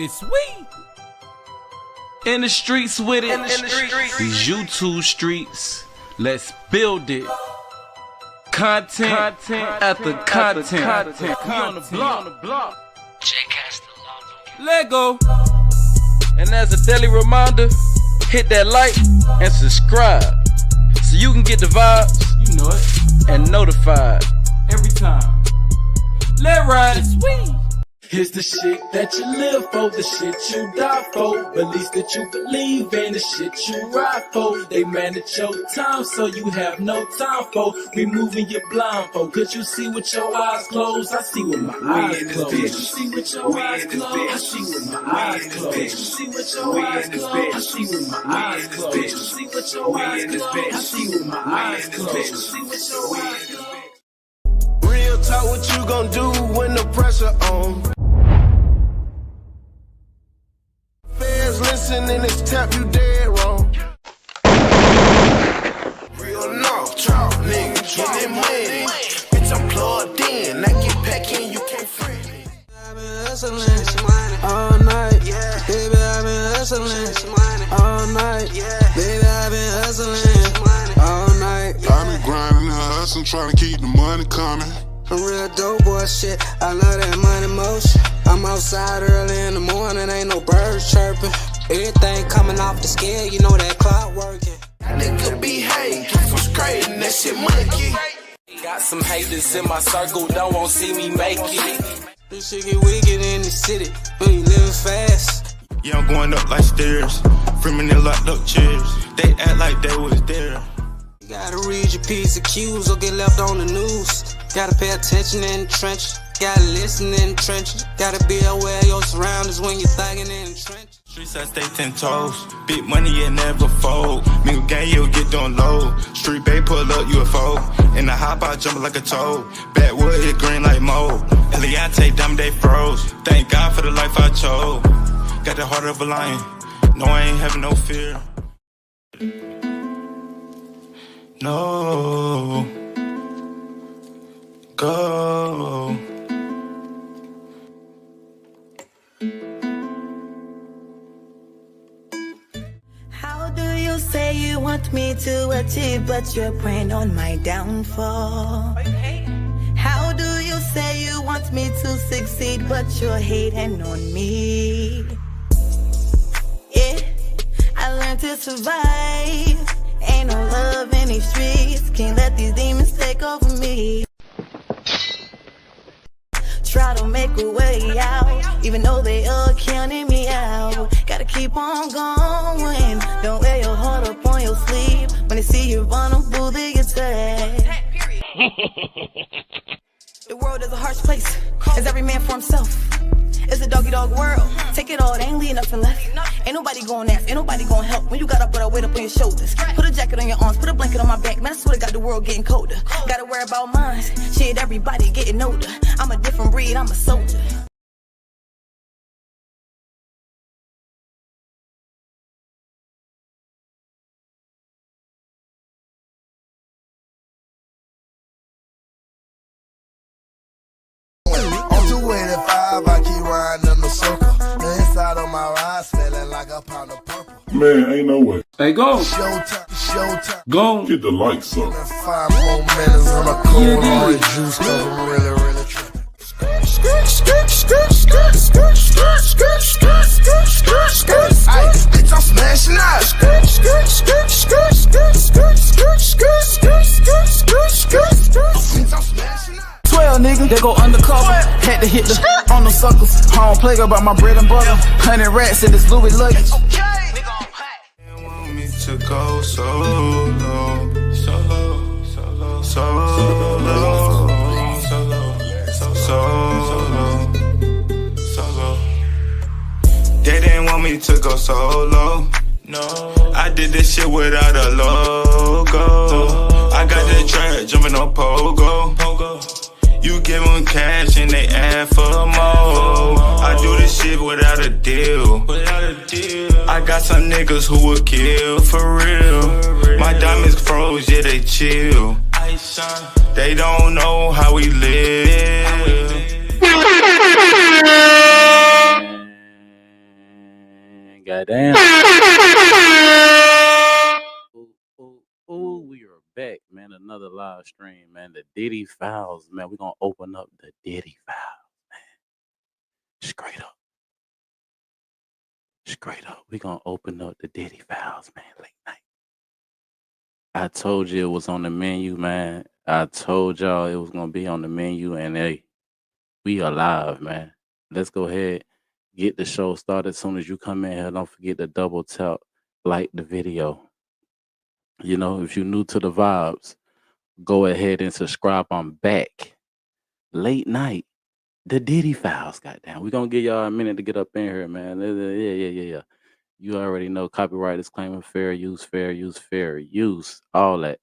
It's we. In the streets with it. These YouTube streets. Let's build it. Content after content. We on the block. Lego. And as a daily reminder, hit that like and subscribe so you can get the vibes, You know it. and notified. Every time. Let ride. It's we. It's the shit that you live for, the shit you die for, beliefs that you believe in, the shit you ride for. They manage your time so you have no time for removing your blindfold. Cause you see with your eyes closed, I see with my eyes closed. You see with your eyes closed, I see with my eyes closed. You see with your eyes closed, I see with my eyes closed. You see with your eyes closed, I see with my eyes closed. You see with your eyes closed. Real talk, what you gon' do when the pressure on? Fans listening, it's tap you dead wrong. Real no, trap nigga, getting money. Bitch, I'm plugged in, I get back in, you can't friend me. I've been hustling all night, yeah. Baby, I've been hustling all night, yeah. Baby, I've been hustling all night, yeah. I've been grinding and hustling, trying to keep the money coming. I'm real dope boy shit, I love that money motion. I'm outside early in the morning, ain't no birds chirping. Everything coming off the scale, you know that clock working. Nigga behave, get some straight and that shit monkey. Got some haters in my circle, don't want to see me make it. This shit get wicked in the city, when you living fast. Yeah, I'm going up like stairs. Freeman they locked up chairs. They act like they was there. You gotta read your P's and Q's or get left on the news. Gotta pay attention in the trenches. Gotta listen in the trenches. Gotta be aware of your surroundings when you're thugging in the trenches. Streets I stay 10 toes. Big money it never fold. Me with gang you'll get down low. Street bay pull up UFO. In the hop I jump like a toad. Backwood it green like mold. Eliante them they froze. Thank God for the life I chose. Got the heart of a lion. No I ain't having no fear. No. Go. How do you say you want me to achieve, but you're preying on my downfall? How do you say you want me to succeed, but you're hating on me? Yeah, I learned to survive. Ain't no love in these streets. Can't let these demons take over me. Try to make a way out, even though they are counting me out. Gotta keep on going. Don't wear your heart up on your sleeve. When they see you vulnerable, they get sad. The world is a harsh place. Is every man for himself? It's a doggy-dog world. Take it all, they ain't leaving nothing left. Ain't nobody gonna ask, ain't nobody gonna help. When you gotta put a weight up on your shoulders. Put a jacket on your arms, put a blanket on my back. Man, I swear to God, the world getting colder. Gotta worry about mine. Shit, everybody getting older. I'm a different breed, I'm a soldier. On 285, I keep riding in the circle. The inside of my ride smelling like a pound of purple. Man, ain't no way. Hey, go. Showtime. Go. Get the lights up. 5 more minutes on a cold orange juice, cause I'm really tripping. Ay, bitch, I'm smashing out. 12 nigga, they go undercover. Had to hit the on the suckers. I don't play about my bread and butter. 100 rats in this Louis luggage. They want me to go solo. They didn't want me to go solo. No, I did this shit without a logo. I got that track jumping on pogo. You give them cash and they ask for more. I do this shit without a deal. I got some niggas who will kill for real. My diamonds froze, yeah they chill. They don't know how we live. Goddamn. Ooh, we are back, man. Another live stream, man. The Diddy Files, man. We're gonna open up the Diddy Files, man. Straight up. We're gonna open up the Diddy Files, man, late night. I told you it was on the menu, man. I told y'all it was gonna be on the menu, and hey, we are live, man. Let's go ahead, get the show started. As soon as you come in here, don't forget to double tap, like the video. You know, if you're new to the vibes, go ahead and subscribe. I'm back. Late night, the Diddy Files, goddamn. We're gonna give y'all a minute to get up in here, man. Yeah. You already know copyright disclaimer, fair use, all that,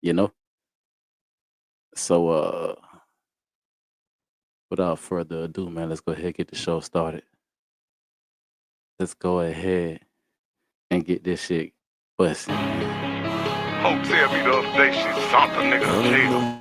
you know. So without further ado, man, let's go ahead and get the show started. Let's go ahead and get this shit busting. Hotel me the other day, shit, something nigga jail.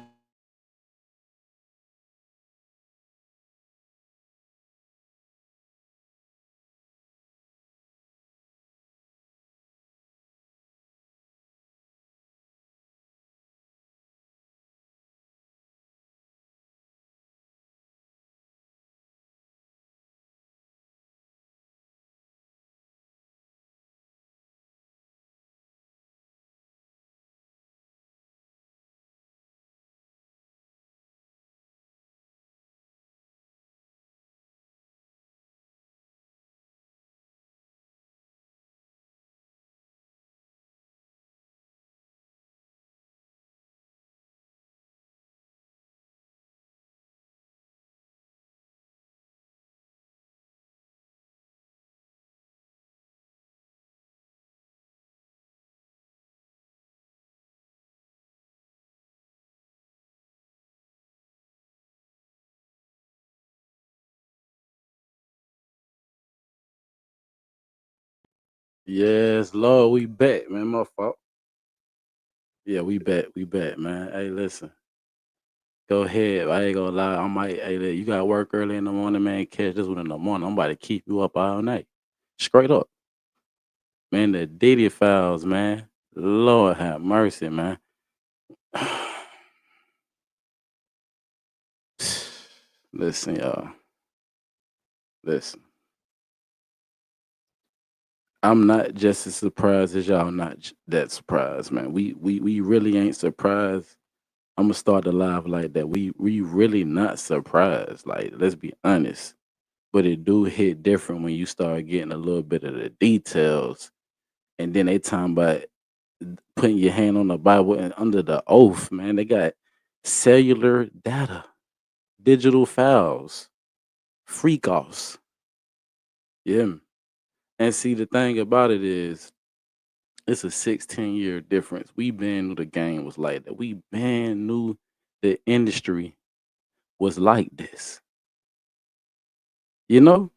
Yes, Lord, we back, man. My fault. Yeah, we back, man. Hey, listen. Go ahead. I ain't gonna lie. I might. Hey, you got work early in the morning, man. Catch this one in the morning. I'm about to keep you up all night. Straight up, man. The Diddy Files, man. Lord have mercy, man. Listen, y'all. Listen. I'm not just as surprised as y'all. Not that surprised, man. We really ain't surprised. I'm gonna start the live like that. We really not surprised. Like, let's be honest. But it do hit different when you start getting a little bit of the details, and then they talking about putting your hand on the Bible and under the oath, man. They got cellular data, digital files, freak offs. Yeah. And see, the thing about it is, it's a 16-year difference. We been knew the game was like that. We been knew the industry was like this, you know?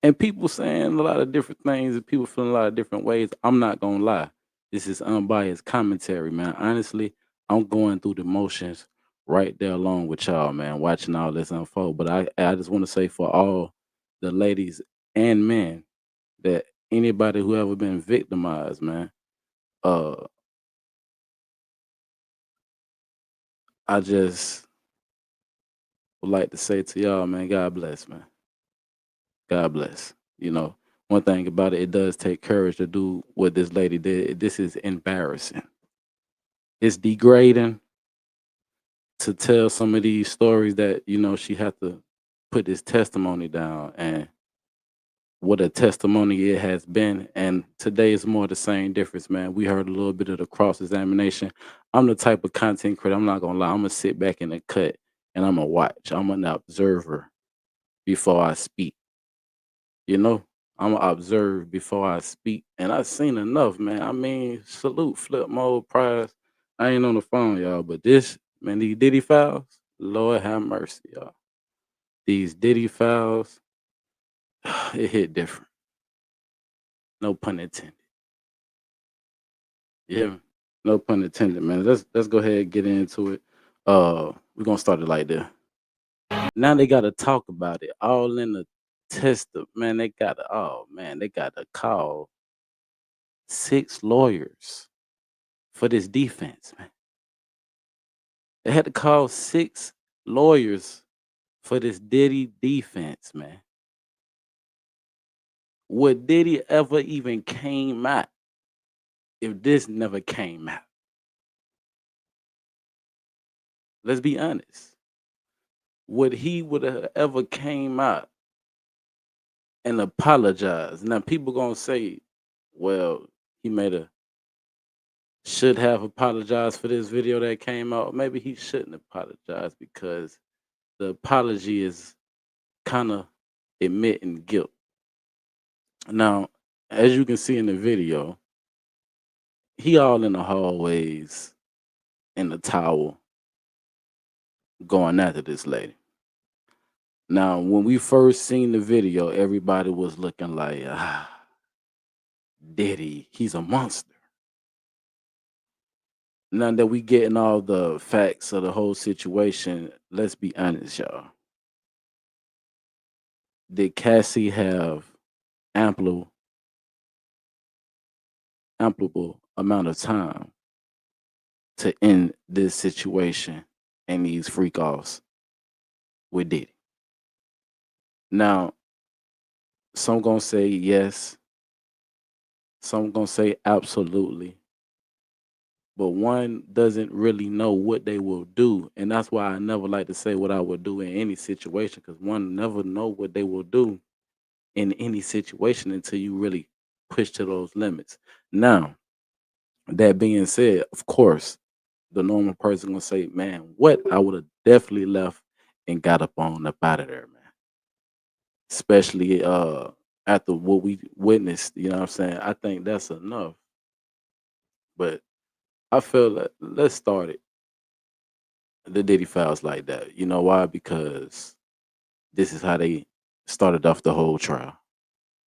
And people saying a lot of different things and people feeling a lot of different ways. I'm not gonna lie. This is unbiased commentary, man. Honestly, I'm going through the motions right there along with y'all, man, watching all this unfold. But I just want to say for all the ladies and men that anybody who ever been victimized, man, I just would like to say to y'all, man, God bless, man. God bless. You know, one thing about it, it does take courage to do what this lady did. This is embarrassing. It's degrading to tell some of these stories that, you know, she had to put this testimony down and what a testimony it has been. And today is more the same difference, man. We heard a little bit of the cross examination. I'm the type of content creator, I'm not gonna lie, I'm gonna sit back in the cut and I'm gonna watch. I'm an observer before I speak. You know, I'm gonna observe before I speak. And I've seen enough, man. I mean, salute, flip mode, prize. I ain't on the phone, y'all, but this, man, these Diddy files, Lord have mercy, y'all. These Diddy files, it hit different. No pun intended. Yeah, no pun intended, man. Let's go ahead and get into it. We're gonna start it like that. Now they gotta talk about it all in the test the man. They got to, oh man, they got to call 6 lawyers for this defense, man. They had to call 6 lawyers for this Diddy defense, man. Would Diddy ever even came out if this never came out? Let's be honest. Would he would have ever came out and apologized? Now people gonna say, well, he should have apologized for this video that came out. Maybe he shouldn't apologize because the apology is kind of admitting guilt. Now, as you can see in the video, he all in the hallways in the towel going after this lady. Now, when we first seen the video, everybody was looking like, Diddy, he's a monster. Now that we getting all the facts of the whole situation, let's be honest, y'all. Did Cassie have ample amount of time to end this situation and these freak offs with Diddy? Now, some gonna say yes, some gonna say absolutely, but one doesn't really know what they will do, and that's why I never like to say what I would do in any situation, because one never know what they will do in any situation until you really push to those limits. Now, that being said, of course, the normal person gonna say, "Man, what I would have definitely left and got up out of there, man." Especially after what we witnessed, you know what I'm saying? I think that's enough. But I feel that let's start it. The Diddy Files like that. You know why? Because this is how they started off the whole trial.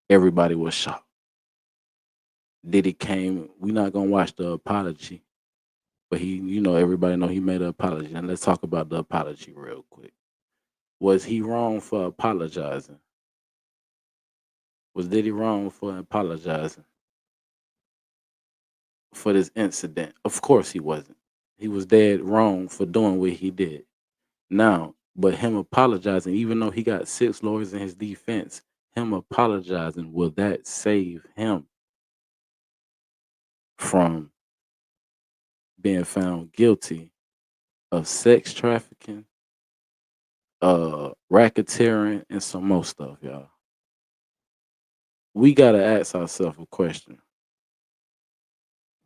Everybody was shocked. Diddy came. We're not gonna watch the apology, but everybody know he made an apology. And let's talk about the apology real quick. Was he wrong for apologizing? Was Diddy wrong for apologizing for this incident? Of course he wasn't. He was dead wrong for doing what he did. Now, but him apologizing, even though he got 6 lawyers in his defense, him apologizing, will that save him from being found guilty of sex trafficking, racketeering, and some more stuff, y'all? We gotta ask ourselves a question.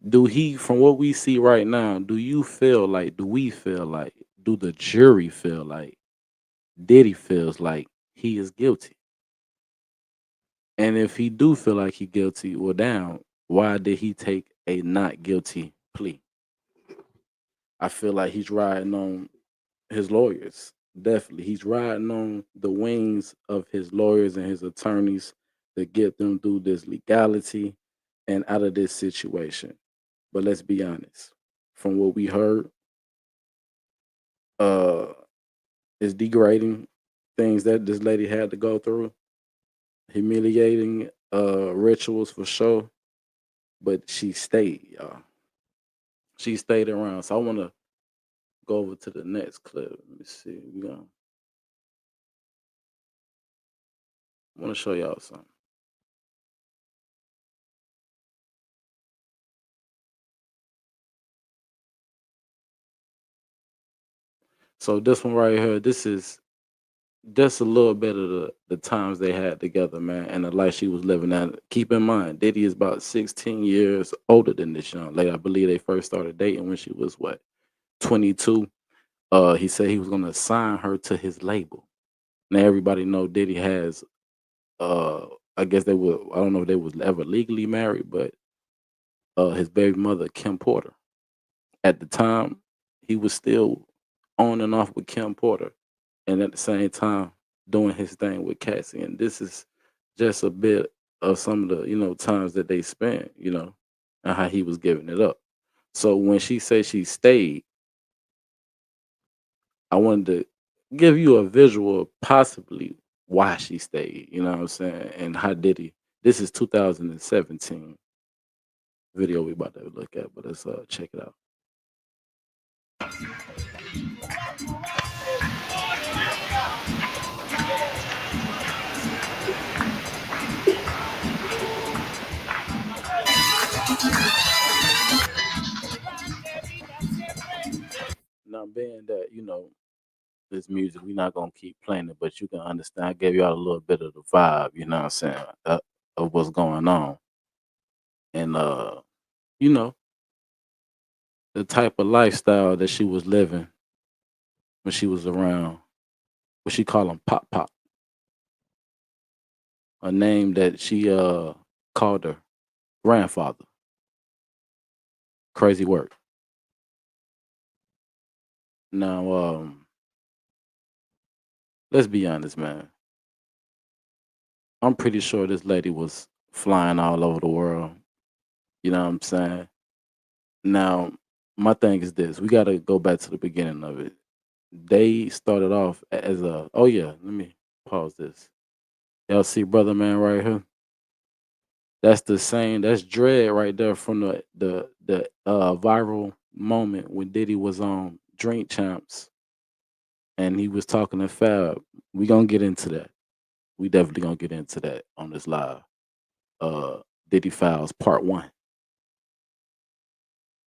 From what we see right now, do we feel like, do the jury feel like Diddy feels like he is guilty? And if he do feel like he guilty, well, damn, why did he take a not guilty plea? I feel like he's riding on his lawyers. Definitely. He's riding on the wings of his lawyers and his attorneys to get them through this legality and out of this situation. But let's be honest. From what we heard, it's degrading things that this lady had to go through. Humiliating rituals for sure. But she stayed, y'all. She stayed around. So I want to go over to the next clip. Let me see. I want to show y'all something. So this one right here, this is just a little bit of the times they had together, man, and the life she was living. And keep in mind, Diddy is about 16 years older than this young lady. I believe they first started dating when she was 22. He said he was gonna sign her to his label. Now everybody know Diddy has I guess I don't know if they was ever legally married, but his baby mother, Kim Porter. At the time, he was still on and off with Kim Porter, and at the same time doing his thing with Cassie. And this is just a bit of some of the times that they spent, and how he was giving it up. So when she said she stayed, I wanted to give you a visual of possibly why she stayed. You know what I'm saying? And how Diddy. This is 2017 video we about to look at, but let's check it out. Now, being that this music, we're not gonna keep playing it, but you can understand. I gave y'all a little bit of the vibe, you know what I'm saying, of what's going on, and you know, the type of lifestyle that she was living when she was around. What she call him, Pop Pop, a name that she called her grandfather. Crazy work. Now, let's be honest, man. I'm pretty sure this lady was flying all over the world. You know what I'm saying? Now, my thing is this: we got to go back to the beginning of it. They started off as a. Oh yeah, let me pause this. Y'all see, brother man, right here. That's the same. That's Dread right there from the viral moment when Diddy was on Drink Champs and he was talking to Fab. We gonna get into that. We definitely gonna get into that on this live. Diddy Files Part 1.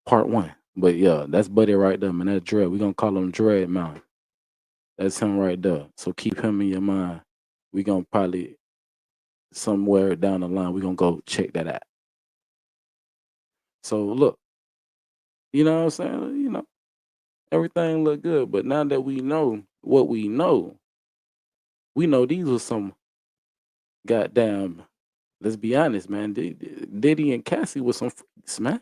Part 1. But yeah, that's Buddy right there, man. That's Dread. We gonna call him Dread Man. That's him right there. So keep him in your mind. We gonna probably somewhere down the line, we gonna go check that out. So look, you know what I'm saying? Everything look good. But now that we know what we know these were some goddamn, let's be honest, man. Diddy and Cassie was some freaks, man.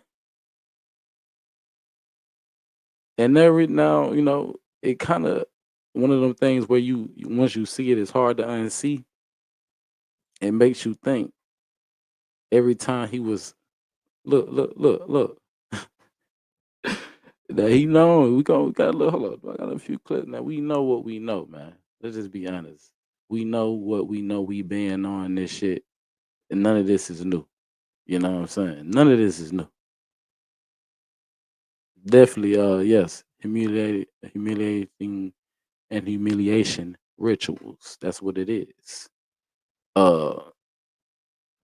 And every now, it kind of one of them things where once you see it, it's hard to unsee. It makes you think every time he was look. That he know we got a little hold up. I got a few clips now. We know what we know, man. Let's just be honest. We know what we know. We been on this shit, and none of this is new. You know what I'm saying? None of this is new. Definitely, yes, humiliating and humiliation rituals. That's what it is. Uh,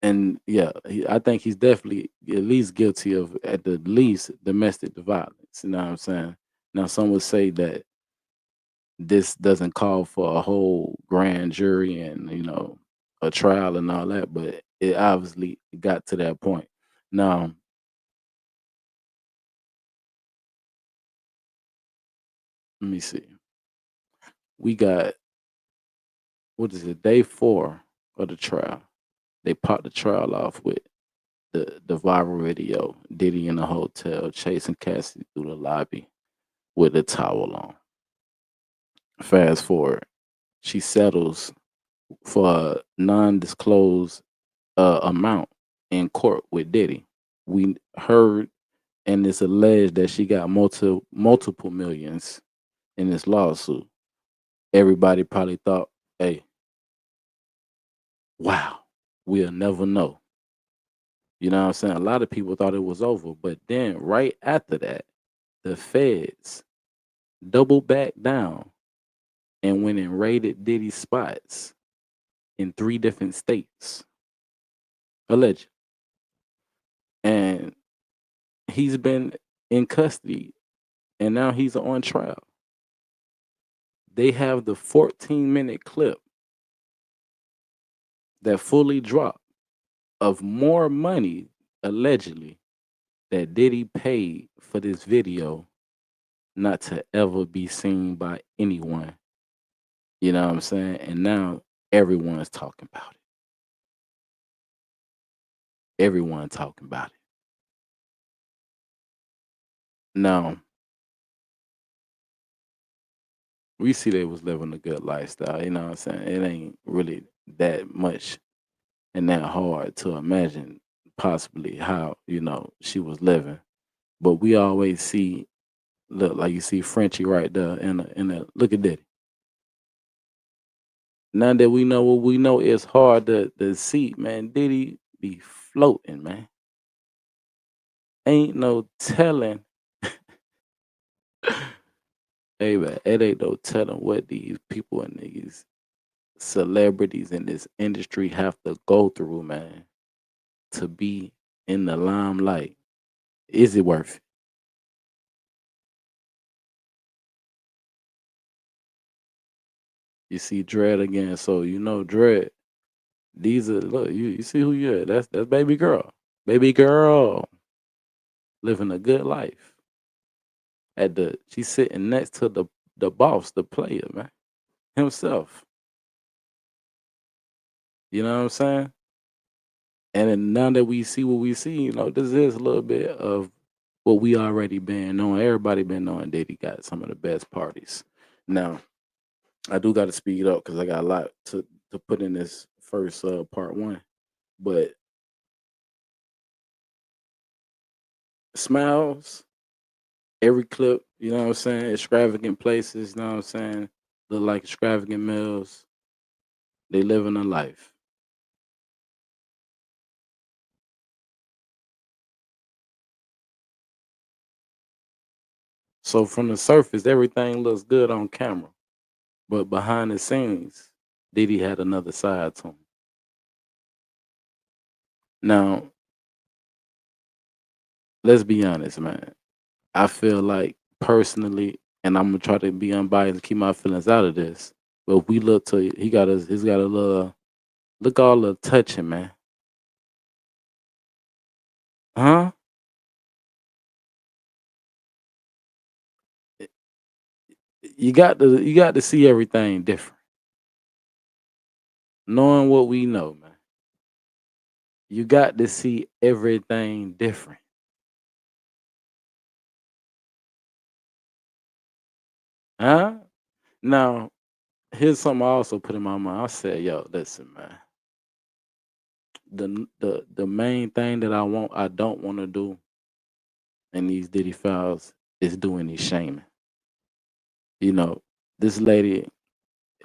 and yeah, I think he's definitely at least guilty of, at the least, domestic violence. You know what I'm saying? Now, some would say that this doesn't call for a whole grand jury and a trial and all that, but it obviously got to that point. Now, let me see. We got, what is it, day 4 of the trial. They popped the trial off with the viral video, Diddy in the hotel chasing Cassie through the lobby with a towel on. Fast forward, she settles for a non-disclosed amount in court with Diddy. We heard, and it's alleged that she got multiple millions in this lawsuit. Everybody probably thought, hey, wow, we'll never know. You know what I'm saying? A lot of people thought it was over, but then right after that, the feds doubled back down and went and raided Diddy's spots in 3 different states. Alleged. And he's been in custody and now he's on trial. They have the 14-minute clip that fully dropped of more money, allegedly, that Diddy paid for this video not to ever be seen by anyone. You know what I'm saying? And now everyone's talking about it. Everyone talking about it. Now, we see they was living a good lifestyle. You know what I'm saying? It ain't really that much and that hard to imagine possibly how, she was living. But we always see, look, like you see Frenchie right there in a look at Diddy. Now that we know what we know, it's hard to see, man. Diddy be floating, man. Ain't no telling. Hey, man, it ain't no telling what these people and these celebrities in this industry have to go through, man, to be in the limelight. Is it worth it? You see Dread again, so you know Dread. These are look, you see who you are. That's baby girl. Baby girl living a good life. She's sitting next to the boss, the player, man. Himself. You know what I'm saying? And then now that we see what we see, you know, this is a little bit of what we already been knowing. Everybody been knowing Diddy got some of the best parties. Now, I do got to speed up because I got a lot to put in this first part one. But smiles, every clip, you know what I'm saying? Extravagant places, you know what I'm saying? Look like extravagant meals. They living a life. So from the surface, everything looks good on camera. But behind the scenes, Diddy had another side to him. Now, let's be honest, man. I feel like personally, and I'm gonna try to be unbiased and keep my feelings out of this. But if we look to he's got a little look all the touching, man. Huh? You got to see everything different. Knowing what we know, man. You got to see everything different. Huh? Now, here's something I also put in my mind. I said, yo, listen, man. The main thing that I don't want to do in these Diddy files is do any shaming. You know, this lady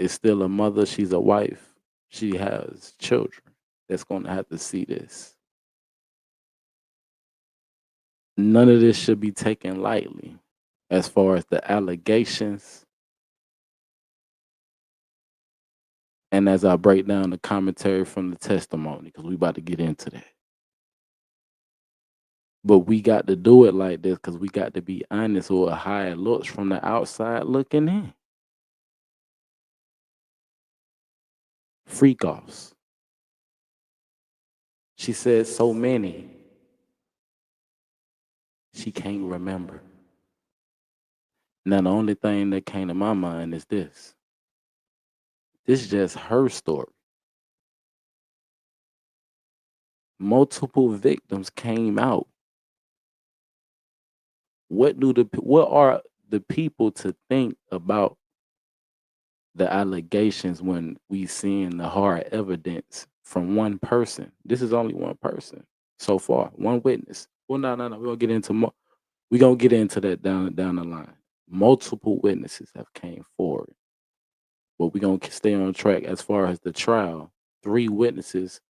is still a mother, she's a wife, she has children that's gonna have to see this. None of this should be taken lightly as far as the allegations. And as I break down the commentary from the testimony, because we about to get into that. But we got to do it like this because we got to be honest or how it looks from the outside looking in. Freak offs. She said so many. She can't remember. Now, the only thing that came to my mind is this. This is just her story. Multiple victims came out. What are the people to think about the allegations when we seeing the hard evidence from one person? This is only one person so far, one witness. Well, no. We're gonna get into more. We're gonna get into that down the line. Multiple witnesses have came forward. But we're gonna stay on track as far as the trial. 3 witnesses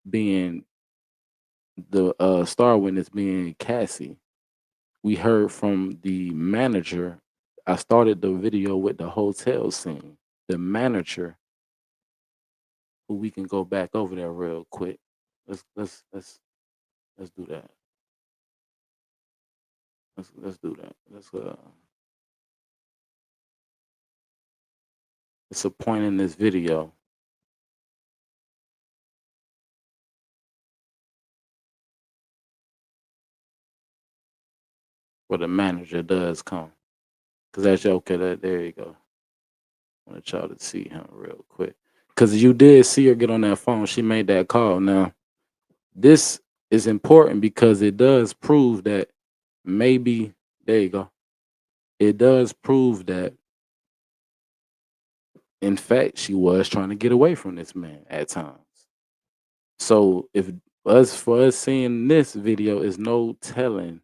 being the star witness being Cassie. We heard from the manager. I started the video with the hotel scene. The manager, who we can go back over there real quick. Let's do that. Let's do that. It's a point in this video where the manager does come. Cause that's okay. There you go. I want y'all to see him real quick. Cause you did see her get on that phone. She made that call. Now, this is important because it does prove that maybe there you go. It does prove that in fact she was trying to get away from this man at times. So for us seeing this video is no telling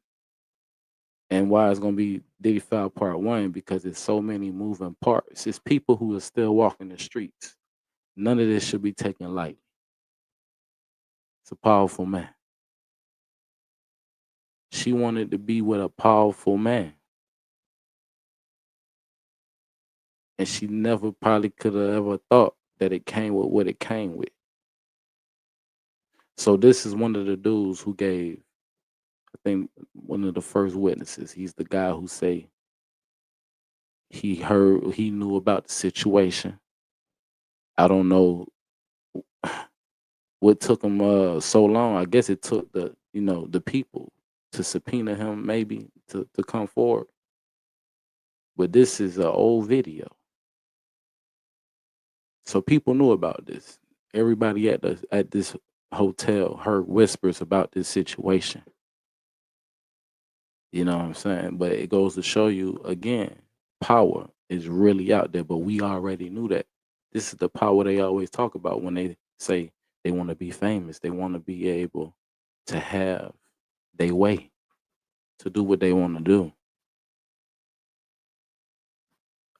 And why it's gonna be Diddy Foul Part 1, because it's so many moving parts. It's people who are still walking the streets. None of this should be taken lightly. It's a powerful man. She wanted to be with a powerful man. And she never probably could have ever thought that it came with what it came with. So this is one of the dudes who gave, I think, one of the first witnesses. He's the guy who say he knew about the situation. I don't know what took him so long. I guess it took the people to subpoena him, maybe to come forward. But this is an old video, so people knew about this. Everybody at this hotel heard whispers about this situation. You know what I'm saying? But it goes to show you again, power is really out there. But we already knew that. This is the power they always talk about when they say they want to be famous. They want to be able to have their way, to do what they want to do.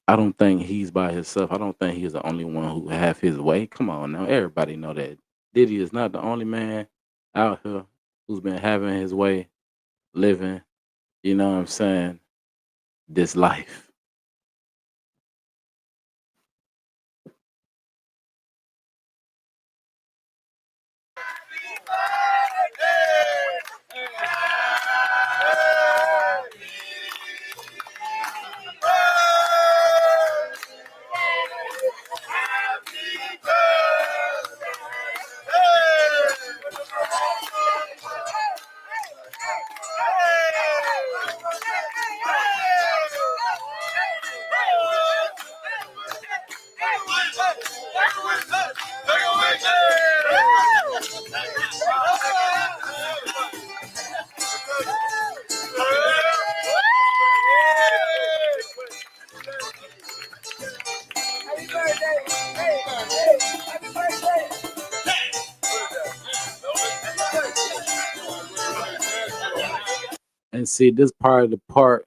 I don't think he's by himself. I don't think he's the only one who have his way. Come on now, everybody know that Diddy is not the only man out here who's been having his way, living, you know what I'm saying, this life. And see, this part of the part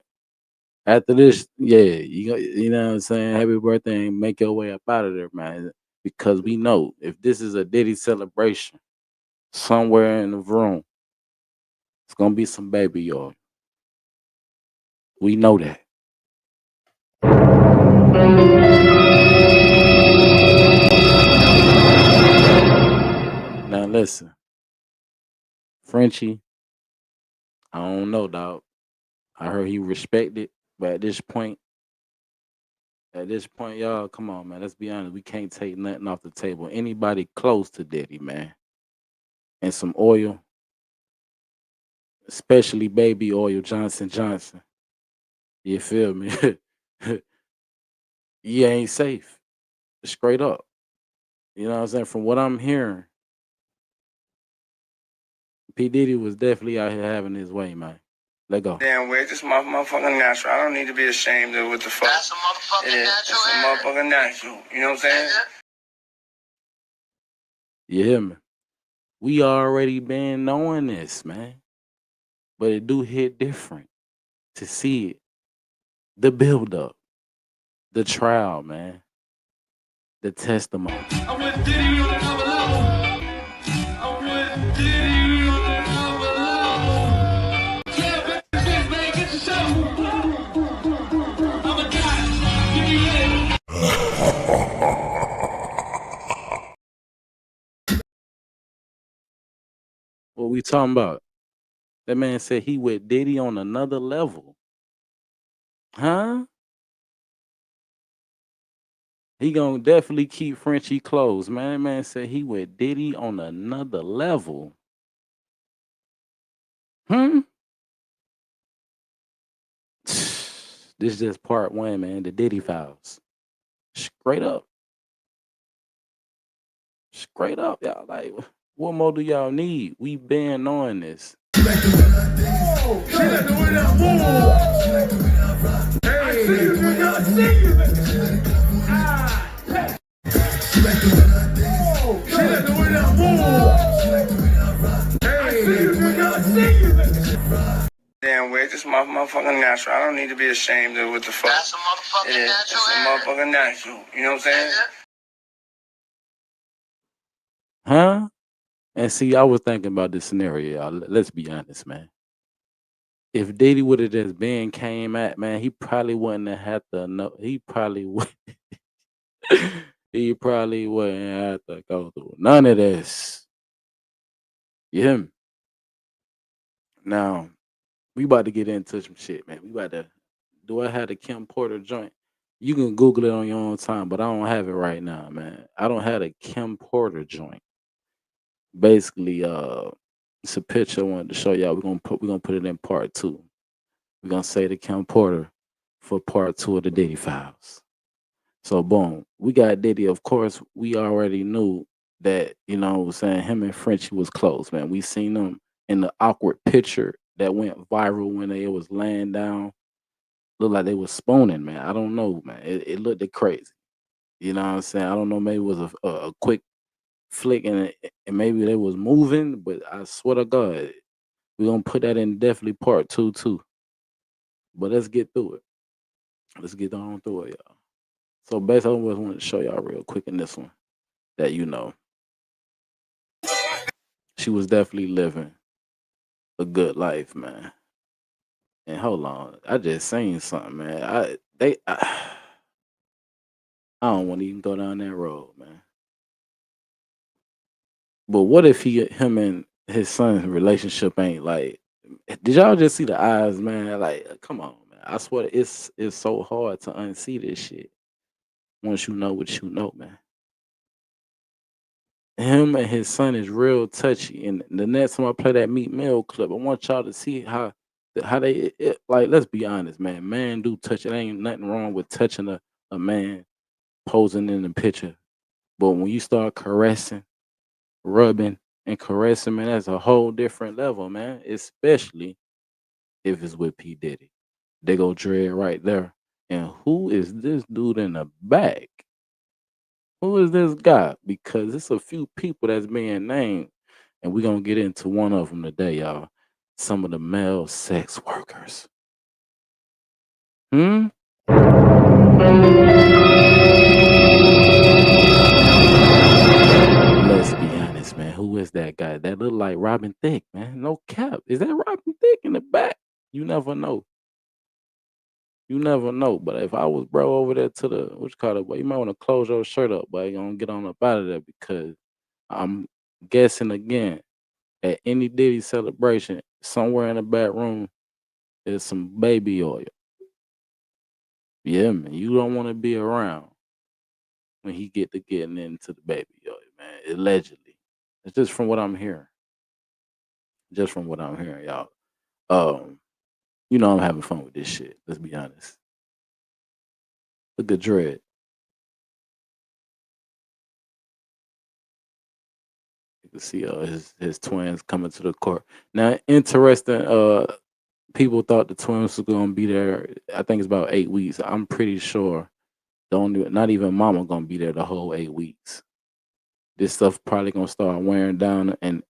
after this, yeah, you know what I'm saying? Happy birthday and make your way up out of there, man. Because we know if this is a Diddy celebration, somewhere in the room, it's gonna be some baby oil. We know that. Now listen, Frenchie, I don't know, dog. I heard he respected, but at this point, y'all, come on, man. Let's be honest. We can't take nothing off the table. Anybody close to Diddy, man, and some oil, especially baby oil, Johnson Johnson. You feel me? You ain't safe. Straight up. You know what I'm saying? From what I'm hearing, P. Diddy was definitely out here having his way, man. Let go. Damn way, this motherfucking natural. I don't need to be ashamed of what the fuck. That's a motherfucking natural. It's a motherfucking natural. You know what I'm saying? You hear me? We already been knowing this, man. But it do hit different to see it. The build up, the trial, man. The testimony. I'm with Diddy on another level. I'm with Diddy on another level. Yeah, bitch, man, get yourself. I'm a guy. Give me it. What we talking about? That man said he with Diddy on another level. Huh? He gonna definitely keep Frenchie close, man. That man said he with Diddy on another level. This is just part 1, man. The Diddy files. Straight up. Straight up, y'all. Like, what more do y'all need? We been knowing this. She like the way that move. Hey, I see you, nigga. I see you, nigga. She like the way that move. Hey, I see you, nigga. I see you, nigga. Damn damn way. This motherfucking natural. I don't need to be ashamed of what the fuck. That's a motherfucking it is. natural. It's a motherfucking natural. You know what I'm saying? Huh? And see, I was thinking about this scenario, y'all. Let's be honest, man. If Diddy would have just been came at, man, he probably wouldn't have had to know. He probably would. He probably wouldn't have to go through none of this. You hear me? Now, we about to get into some shit, man. We about to. Do I have the Kim Porter joint? You can Google it on your own time, but I don't have it right now, man. I don't have the Kim Porter joint. Basically, it's a picture I wanted to show y'all. We're gonna put it in part 2. We're gonna say the Kim Porter for part 2 of the Diddy Files. So boom, we got Diddy. Of course, we already knew that, you know what I'm saying, him and Frenchie was close, man. We seen them in the awkward picture that went viral when they was laying down. Looked like they was spooning, man. I don't know, man. It looked crazy. You know what I'm saying? I don't know, maybe it was a quick flick and maybe they was moving, but I swear to God, we're gonna put that in definitely part 2 too. But let's get through it. Let's get on through it, y'all. So basically, I just wanted to show y'all real quick in this one that, you know, she was definitely living a good life, man. And hold on, I just seen something, man. I don't want to even go down that road, man. But what if him and his son's relationship ain't like? Did y'all just see the eyes, man? Like, come on, man. I swear it's so hard to unsee this shit once you know what you know, man. Him and his son is real touchy. And the next time I play that Meat Mill clip, I want y'all to see how they like. Let's be honest, man. Man do touch it. Ain't nothing wrong with touching a man posing in the picture. But when you start caressing, rubbing, and caressing, man, that's a whole different level, man. Especially if it's with P. Diddy. They go dread right there. And who is this dude in the back? Who is this guy? Because it's a few people that's being named, and we're gonna get into one of them today, y'all. Some of the male sex workers. Hmm? Let's be honest, man. Who is that guy? That look like Robin Thicke, man. No cap. Is that Robin Thicke in the back? You never know. You never know. But if I was bro over there to the what you call it, boy, you might want to close your shirt up, boy. You gonna get on up out of there because I'm guessing again at any Diddy celebration, somewhere in the back room, there's some baby oil. Yeah, man. You don't want to be around when he get to getting into the baby oil, man. Allegedly. It's just from what I'm hearing. Just from what I'm hearing, y'all. You know I'm having fun with this shit. Let's be honest. Look at Dread. You can see his twins coming to the court. Now, interesting. People thought the twins were gonna be there. I think it's about 8 weeks. I'm pretty sure not even mama gonna be there the whole 8 weeks. This stuff probably gonna start wearing down, and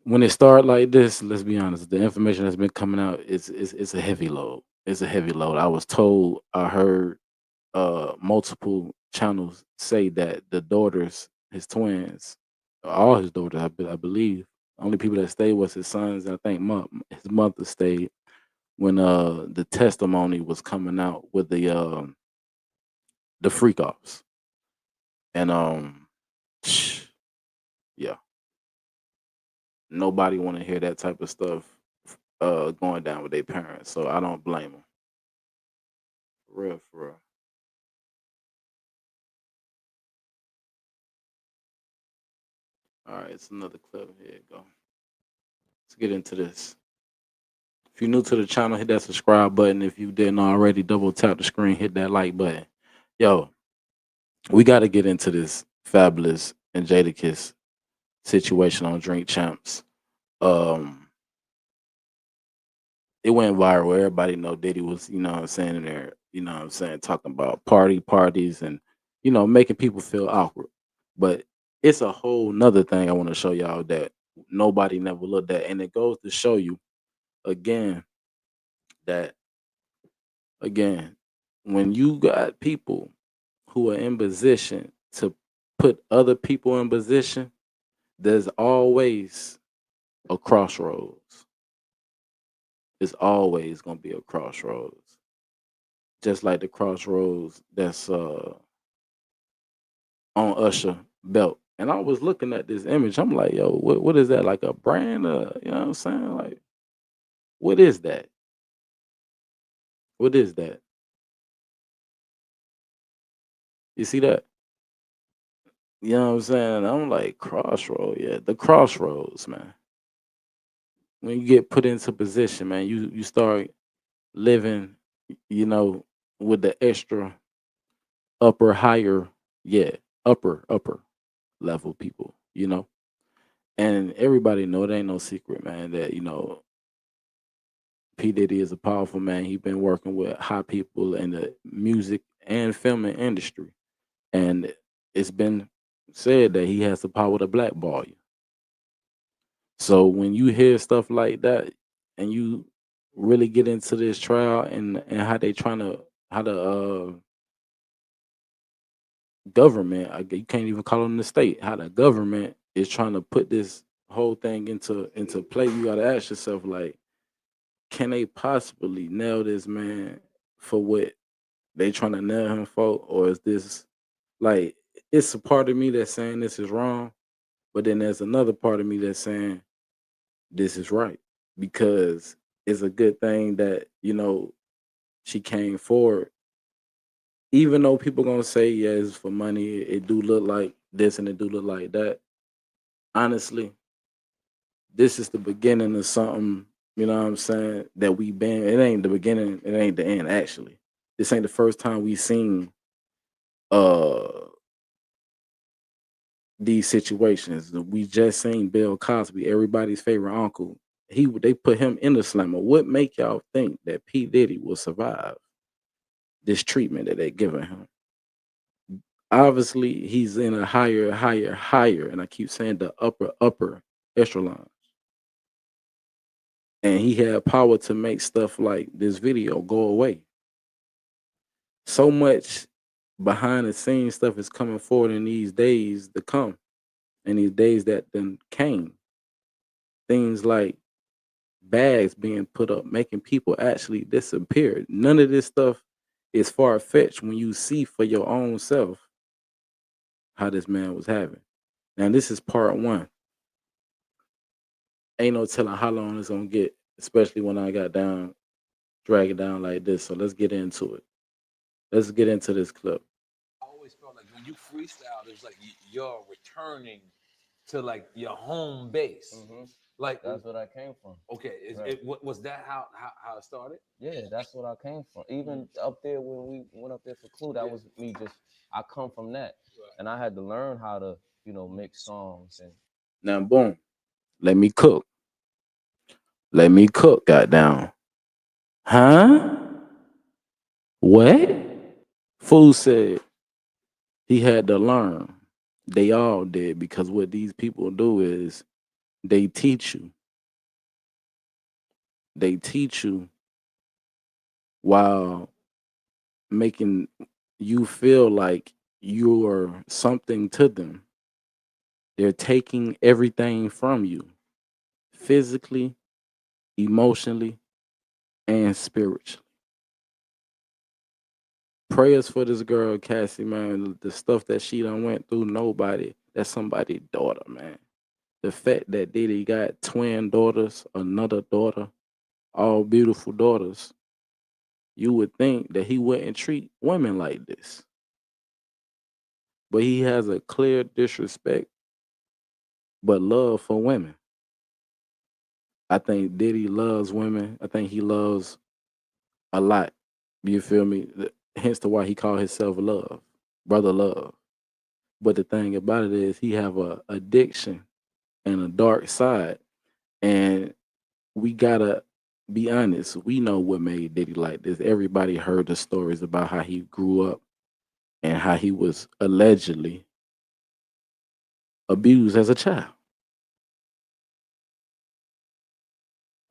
when it start like this, let's be honest, the information that's been coming out it's a heavy load. It's a heavy load. I heard multiple channels say that the daughters, his twins, all his daughters, I believe, only people that stayed was his sons. And I think his mother stayed when the testimony was coming out with the freak offs. And yeah, nobody want to hear that type of stuff going down with their parents. So I don't blame them. For real, for real. All right, it's another clip. Here you go. Let's get into this. If you're new to the channel, hit that subscribe button. If you didn't already, double tap the screen, hit that like button. Yo, we got to get into this Fabulous and Jadakiss situation on Drink Champs. It went viral. Everybody know Diddy was, you know what I'm saying, in there, you know what I'm saying, talking about parties and, you know, making people feel awkward. But it's a whole nother thing I want to show y'all that nobody never looked at. And it goes to show you again that again when you got people who are in position to put other people in position, there's always a crossroads. It's always gonna be a crossroads. Just like the crossroads that's on Usher belt. And I was looking at this image. I'm like, yo, what is that? Like a brand? You know what I'm saying? Like, what is that? What is that? You see that? You know what I'm saying? I'm like, crossroad, yeah, the crossroads, man. When you get put into position, man, you start living, you know, with the extra upper higher, yeah, upper level people, you know. And everybody know it ain't no secret, man, that P. Diddy is a powerful man. He been working with high people in the music and filming industry. And it's been said that he has the power to blackball you. So when you hear stuff like that and you really get into this trial and how they trying to how the government, you can't even call them the state, how the government is trying to put this whole thing into play, you gotta ask yourself, like, can they possibly nail this man for what they trying to nail him for? Or is this like, it's a part of me that's saying this is wrong, but then there's another part of me that's saying this is right, because it's a good thing that she came forward, even though people gonna say, yeah, it's for money, it do look like this and it do look like that. Honestly, this is the beginning of something, you know what I'm saying, that we been, it ain't the beginning, it ain't the end. Actually, this ain't the first time we seen uh these situations. We just seen Bill Cosby, everybody's favorite uncle. They put him in the slammer. What make y'all think that P. Diddy will survive this treatment that they giving him? Obviously, he's in a higher, and I keep saying the upper echelon. And he had power to make stuff like this video go away. So much behind the scenes stuff is coming forward in these days to come, and these days that then came. Things like bags being put up, making people actually disappear. None of this stuff is far fetched when you see for your own self how this man was having. Now, this is part one. Ain't no telling how long it's gonna get, especially when I got down, drag it down like this. So let's get into it. Let's get into this clip. I always felt like when you freestyle, it was like you're returning to like your home base. Like That's what I came from. Okay, Right. was that how it started? Yeah, that's what I came from. Even up there when we went up there for Clue, that was me. I come from that, and I had to learn how to, mix songs and. Now, boom. Let me cook. Let me cook. Goddamn. Huh? What? Fool said he had to learn. They all did, because what these people do is they teach you. They teach you while making you feel like you're something to them. They're taking everything from you, physically, emotionally, and spiritually. Prayers for this girl, Cassie, man. The stuff that she done went through, that's somebody's daughter, man. The fact that Diddy got twin daughters, another daughter, all beautiful daughters, you would think that he wouldn't treat women like this. But he has a clear disrespect, but love for women. I think Diddy loves women. I think he loves a lot. You feel me? Hence to why he called himself Love, Brother Love. But the thing about it is he have a addiction and a dark side. And we gotta be honest. We know what made Diddy like this. Everybody heard the stories about how he grew up and how he was allegedly abused as a child.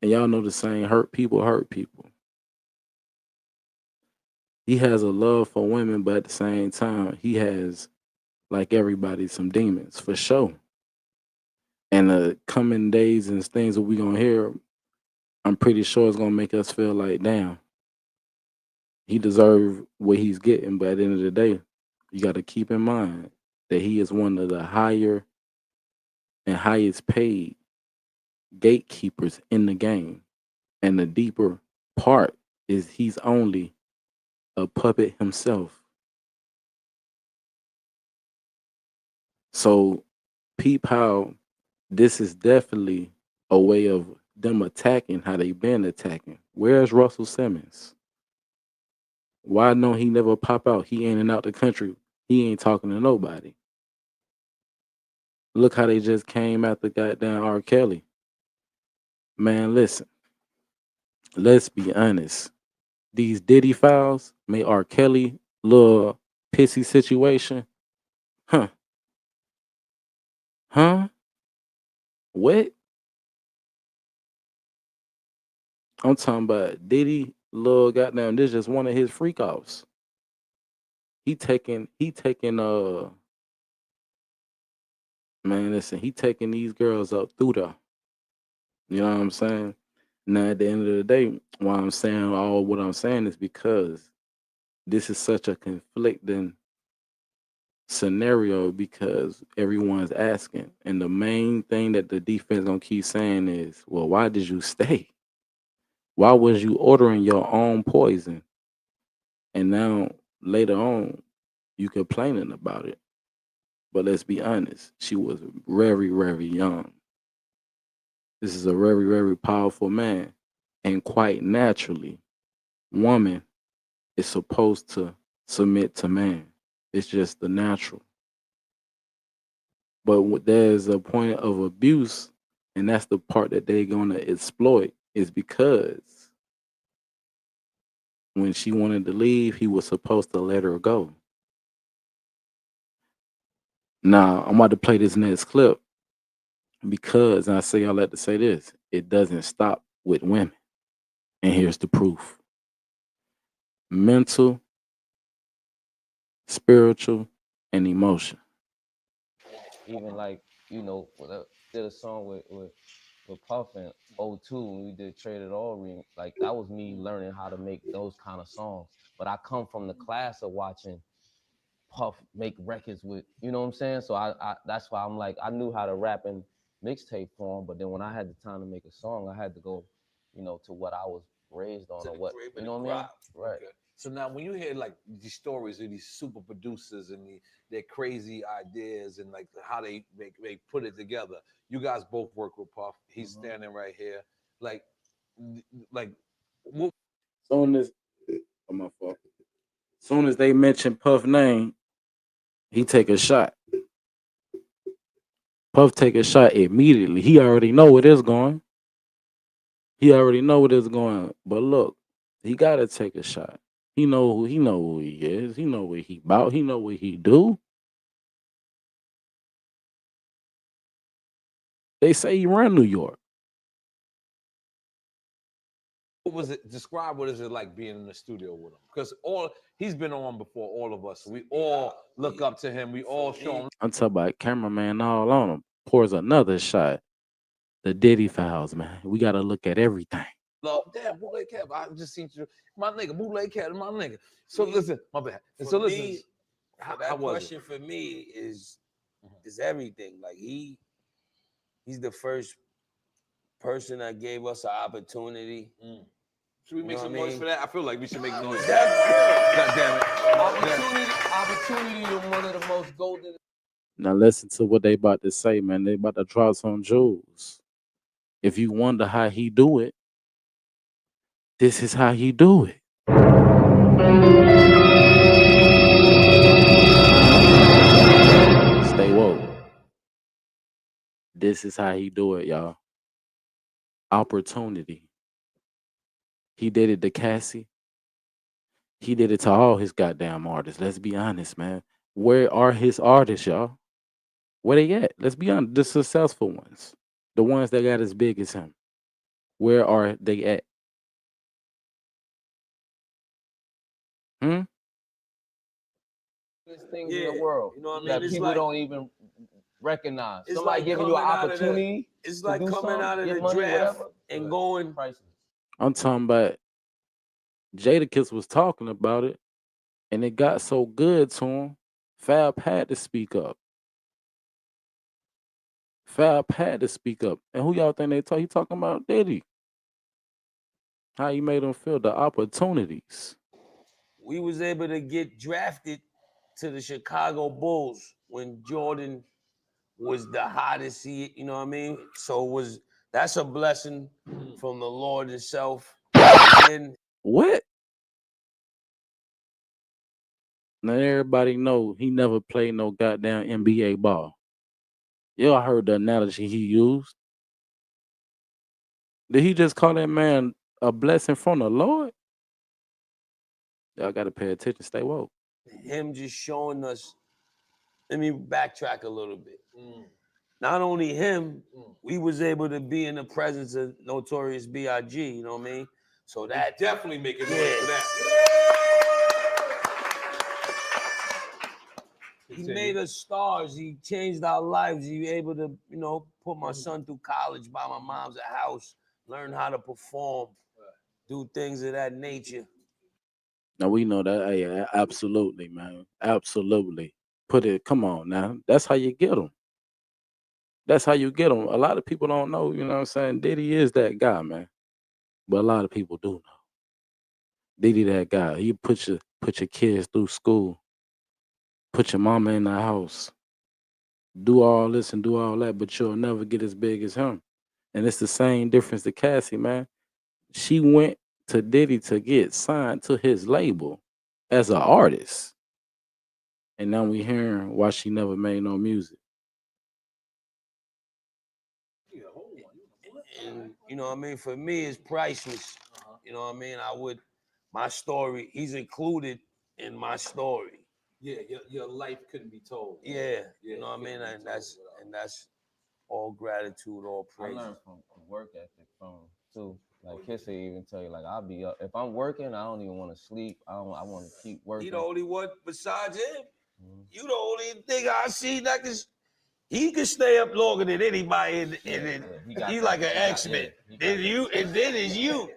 And y'all know the saying, hurt people hurt people. He has a love for women, but at the same time, he has, like everybody, some demons for sure. And the coming days and things that we gonna hear, I'm pretty sure it's gonna make us feel like, damn, he deserved what he's getting. But at the end of the day, you got to keep in mind that he is one of the higher and highest paid gatekeepers in the game. And the deeper part is he's only a puppet himself. So peep how this is definitely a way of them attacking how they been attacking. Where's Russell Simmons? Why don't he never pop out? He in and out the country. He ain't talking to nobody. Look how they just came at the goddamn R. Kelly. Man, listen. Let's be honest. These Diddy files made R. Kelly little pissy situation. Huh? Huh? What? I'm talking about Diddy little goddamn. This just one of his freak offs. He taking man, listen, he taking these girls up through the, you know what I'm saying? Now at the end of the day, why I'm saying all what I'm saying is because this is such a conflicting scenario because everyone's asking. And the main thing that the defense gonna keep saying is, well, why did you stay? Why was you ordering your own poison? And now later on, you complaining about it. But let's be honest, she was very, very young. This is a very, very powerful man. And quite naturally, woman is supposed to submit to man. It's just the natural. But there's a point of abuse, and that's the part that they're going to exploit, is because when she wanted to leave, he was supposed to let her go. Now, I'm about to play this next clip because, and I say all that to say this, it doesn't stop with women. And here's the proof. Mental, spiritual, and emotion. Even like, you know, did a song with Puff and O2 when we did Trade It All Ring. Like that was me learning how to make those kind of songs. But I come from the class of watching Puff make records with, you know what I'm saying? So I that's why I'm like, I knew how to rap in mixtape form, but then when I had the time to make a song, I had to go, you know, to what I was raised on or what, you know what I mean? Right. Okay. So now when you hear like these stories of these super producers and their crazy ideas and like how they put it together, you guys both work with Puff. He's standing right here. Like what? Soon as, oh, my fault. Soon as they mention Puff name, he take a shot. Puff take a shot immediately. He already know where it's going. He already know where it's going. But look, he gotta take a shot. He know who he is. He know what he about. He know what he do. They say he run New York. What was it? Describe what is it like being in the studio with him? Because he's been on before all of us. We all look up to him. We all show him. I'm talking about cameraman all on him. Pours another shot. The Diddy files, man. We gotta look at everything. Love, damn, Bootleg Cap. I just seen you, my nigga. Bootleg Cap, my nigga. So listen, my bad. And so listen, me, that question for me is everything. Like he's the first person that gave us an opportunity. Should we make some noise for that? I feel like we should make noise. God damn it. Opportunity is one of the most golden. Now listen to what they about to say, man. They about to drop some jewels. If you wonder how he do it, this is how he do it. Stay woke. This is how he do it, y'all. Opportunity. He did it to Cassie. He did it to all his goddamn artists. Let's be honest, man. Where are his artists, y'all? Where they at? Let's be honest. The successful ones. The ones that got as big as him. Where are they at? Hmm? Things in the world you know what I mean? that It's people like don't even recognize. it's Somebody like giving you an coming out of the opportunity it's to like do coming something, out of get the money, draft whatever. and going. Priceless. I'm talking about Jadakiss was talking about it, and it got so good to him. Fab had to speak up. Fab had to speak up. And who y'all think they talk? He talking about Diddy. How he made him feel the opportunities. We was able to get drafted to the Chicago Bulls when Jordan was the hottest. You know what I mean? So that's a blessing from the Lord himself. And What? Now everybody know he never played no goddamn NBA ball. Y'all heard the analogy he used. Did he just call that man a blessing from the Lord? Y'all gotta pay attention, stay woke. him just showing us, let me backtrack a little bit. Not only him, we was able to be in the presence of Notorious B.I.G., you know what I mean? So that definitely making noise for that. He made us stars. He changed our lives. He able to, put my son through college, buy my mom's a house, learn how to perform, do things of that nature. Now we know that. Hey, absolutely, man. Absolutely. Come on now. That's how you get them. That's how you get them. A lot of people don't know, you know what I'm saying? Diddy is that guy, man. But a lot of people do know. Diddy that guy. He put your kids through school. Put your mama in the house. Do all this and do all that, but you'll never get as big as him. And it's the same difference to Cassie, man. She went to Diddy to get signed to his label as an artist. And now we hearing why she never made no music. And you know what I mean? For me, it's priceless. You know what I mean? My story, he's included in my story. Yeah, your life couldn't be told. Yeah, you know what I mean? And that's all gratitude, all praise. I learned from work ethic from too. Like Kissy even tell you, like I'll be up. If I'm working, I don't even want to sleep. I want to keep working. He the only one besides him. You the only thing I see that he can stay up longer than anybody, and he's like an X-Men. Then you, and then it's you.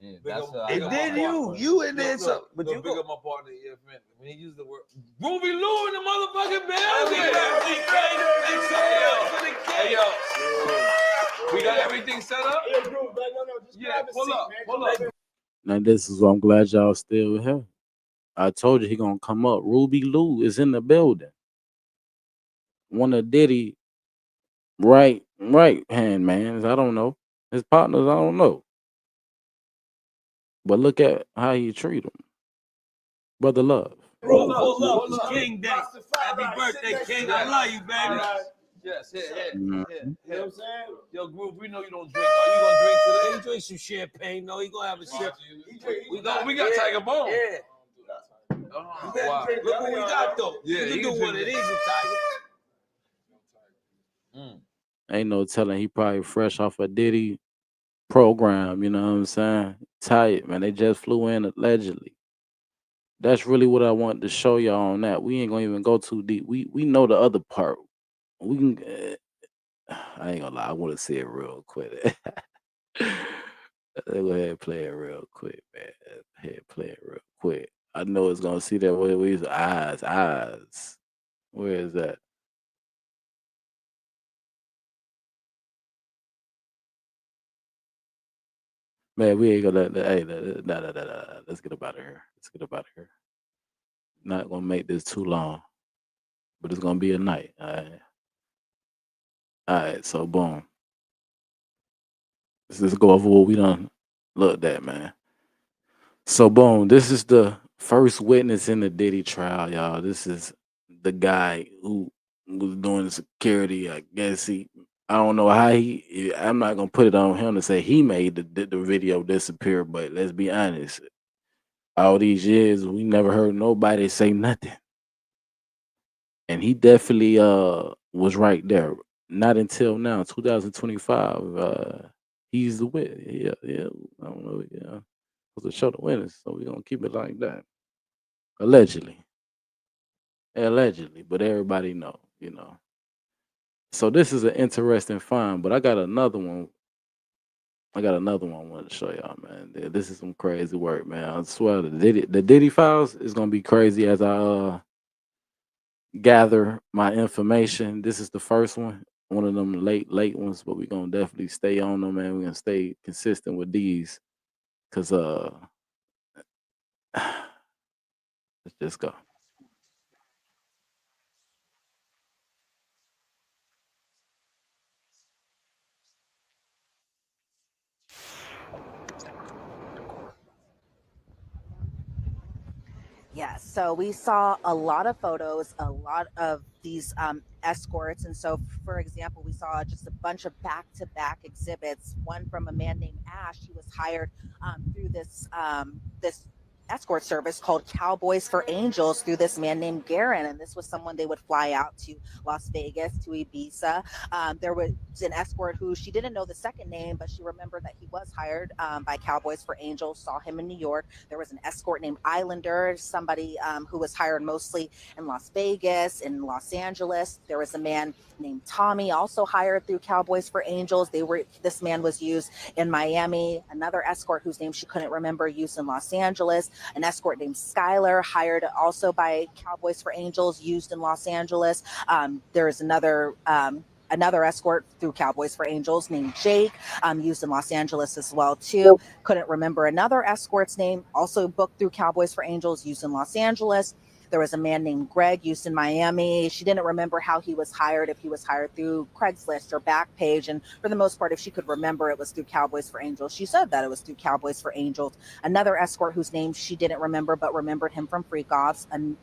And then you in there. But you big up my partner, yeah, man. When he used the word Ruby Lou in the motherfucking building. Hey, yo. We got everything set up? Yeah, pull up. Now this is why I'm glad y'all still here. I told you he gonna come up. Ruby Lou is in the building. One of Diddy right hand man. I don't know. His partners, I don't know. But look at how he treat him. Brother Love. Pull up. It's King Day. Happy birthday, King. I love you, baby. Yes, hit. Mhm. You know what I'm saying? Yo, Groove, we know you don't drink. Are you gonna drink today? He drink some champagne. No, he gonna have a sip. We got Tiger Bone. Yeah. Oh, wow. Look what we got though. Yeah, you can do one of these, Tiger. Ain't no telling he probably fresh off a Diddy program, you know what I'm saying? Tight, man. They just flew in allegedly. That's really what I wanted to show y'all on that. We ain't gonna even go too deep. We know the other part. We can I ain't gonna lie, I want to see it real quick. Let's go ahead and play it real quick, man. Go ahead, play it real quick. I know it's gonna see that way. Where's eyes? Where is that? Man, we ain't gonna hey, nah. Let's get up out of here. Not gonna make this too long, but it's gonna be a night. All right, so boom. Let's just go over what we done looked at, man. So boom, this is the first witness in the Diddy trial, y'all. This is the guy who was doing the security. I guess I don't know how I'm not gonna put it on him to say he made the video disappear, but let's be honest. All these years, we never heard nobody say nothing. And he definitely was right there. Not until now, 2025, He's the witness. Yeah. I don't know. Yeah, was to show the witness, so we're gonna keep it like that. Allegedly, but everybody know, So this is an interesting find, but I got another one. I wanted to show y'all, man. This is some crazy work, man. I swear the Diddy files is gonna be crazy as I gather my information. This is the first one of them late ones, but we're gonna definitely stay on them, man. We're gonna stay consistent with these, cause let's just go. Yes, so we saw a lot of photos, a lot of these escorts. And so, for example, we saw just a bunch of back to back exhibits. One from a man named Ash. He was hired through this escort service called Cowboys for Angels through this man named Garen. And this was someone they would fly out to Las Vegas, to Ibiza. There was an escort who she didn't know the second name, but she remembered that he was hired by Cowboys for Angels, saw him in New York. There was an escort named Islander, somebody who was hired mostly in Las Vegas, in Los Angeles. There was a man named Tommy, also hired through Cowboys for Angels. This man was used in Miami. Another escort whose name she couldn't remember, used in Los Angeles. An escort named Skylar, hired also by Cowboys for Angels, used in Los Angeles. There's another escort through Cowboys for Angels named Jake, used in Los Angeles as well too. Couldn't remember another escort's name, also booked through Cowboys for Angels, used in Los Angeles. There was a man named Greg, used in Miami. She didn't remember how he was hired, if he was hired through Craigslist or Backpage. And for the most part, if she could remember, it was through Cowboys for Angels. She said that it was through Cowboys for Angels. Another escort whose name she didn't remember, but remembered him from Freak Offs, an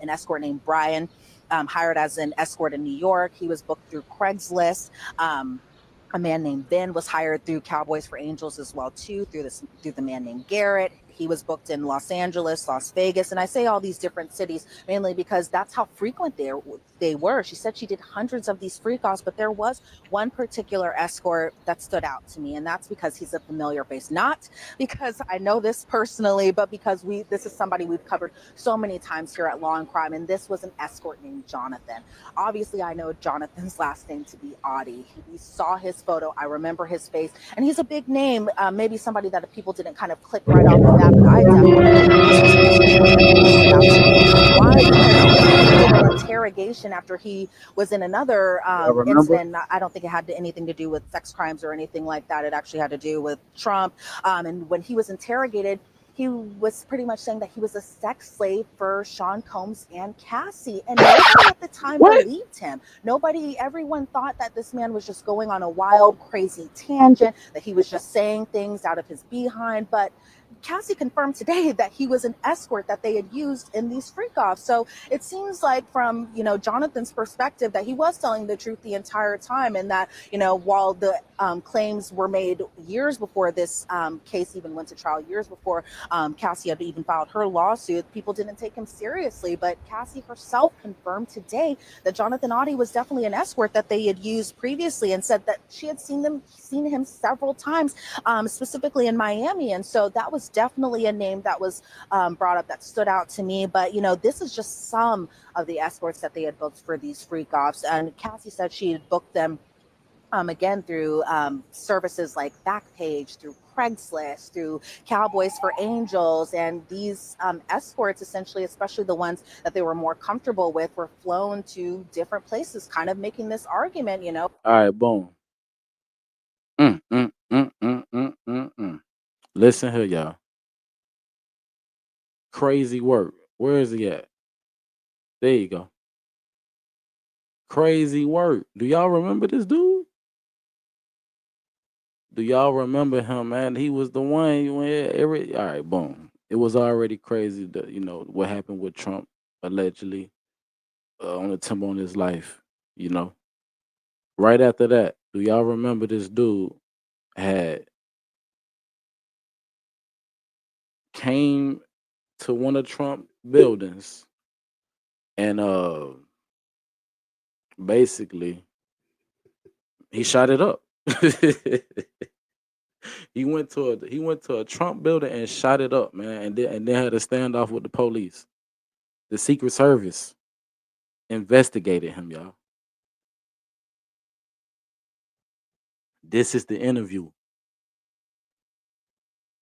escort named Brian, hired as an escort in New York. He was booked through Craigslist. A man named Ben was hired through Cowboys for Angels as well too, through the man named Garrett. He was booked in Los Angeles, Las Vegas, and I say all these different cities mainly because that's how frequent they were. She said she did hundreds of these freak offs, but there was one particular escort that stood out to me, and that's because he's a familiar face. Not because I know this personally, but because this is somebody we've covered so many times here at Law and Crime, and this was an escort named Jonathan. Obviously, I know Jonathan's last name to be Audie. We saw his photo. I remember his face, and he's a big name. Maybe somebody that people didn't kind of click right off the bat, but I definitely did. This was an escort that definitely stood out to me. Why? Because he was in a little interrogation after he was in another Remember? incident. I don't think it had anything to do with sex crimes or anything like that. It actually had to do with Trump. And when he was interrogated, he was pretty much saying that he was a sex slave for Sean Combs and Cassie. And nobody at the time believed him. Everyone thought that this man was just going on a wild, crazy tangent, that he was just saying things out of his behind. But Cassie confirmed today that he was an escort that they had used in these freak offs. So it seems like from, Jonathan's perspective that he was telling the truth the entire time, and that, while the claims were made years before this case even went to trial, years before Cassie had even filed her lawsuit, people didn't take him seriously. But Cassie herself confirmed today that Jonathan Audie was definitely an escort that they had used previously, and said that she had seen him several times, specifically in Miami. And so that was definitely a name that was brought up that stood out to me. But this is just some of the escorts that they had booked for these freak offs, and Cassie said she had booked them again through services like Backpage, through Craigslist, through Cowboys for Angels. And these escorts, essentially, especially the ones that they were more comfortable with, were flown to different places, kind of making this argument. All right, boom. Listen here, y'all. Crazy work. Where is he at? There you go. Crazy work. Do y'all remember this dude? Do y'all remember him, man? He was the one. All right, boom. It was already crazy that what happened with Trump allegedly on the temple on his life. Right after that, do y'all remember this dude had came to one of Trump buildings and basically he shot it up. He went to a Trump building and shot it up, man, and then had a standoff with the police. The Secret Service investigated him, y'all. This is the interview.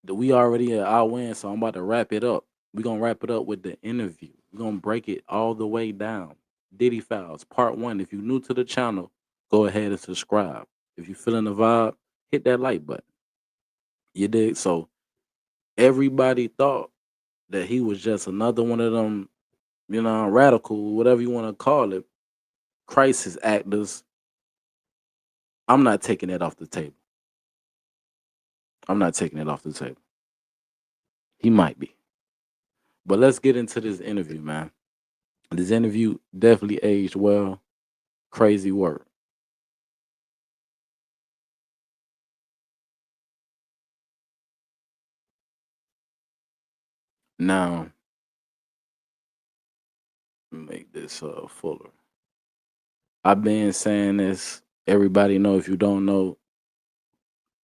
We already at our win, so I'm about to wrap it up. We're gonna wrap it up with the interview. We're gonna break it all the way down. Diddy Files, part 1. If you're new to the channel, go ahead and subscribe. If you're feeling the vibe, hit that like button. You dig? So everybody thought that he was just another one of them, radical, whatever you want to call it, crisis actors. I'm not taking that off the table. I'm not taking it off the table. He might be. But let's get into this interview, man. This interview definitely aged well. Crazy work. Now, make this fuller. I've been saying this. Everybody know, if you don't know,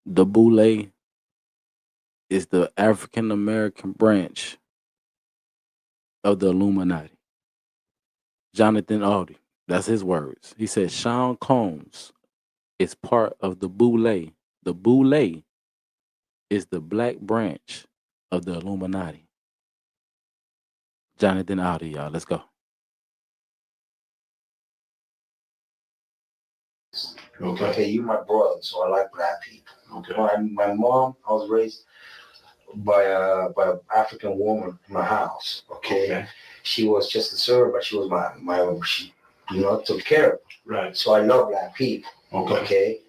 the Boule is the African American branch of the Illuminati. Jonathan Aldi, that's his words. He said Sean Combs is part of the Boule. The Boule is the black branch of the Illuminati. Jonathan Aldi, y'all. Let's go. Okay, you my brother, so I like black people. Okay. My mom, I was raised by an African woman in my house. Okay. She was just a servant, but she was she took care of me. Right. So I love black people. Okay.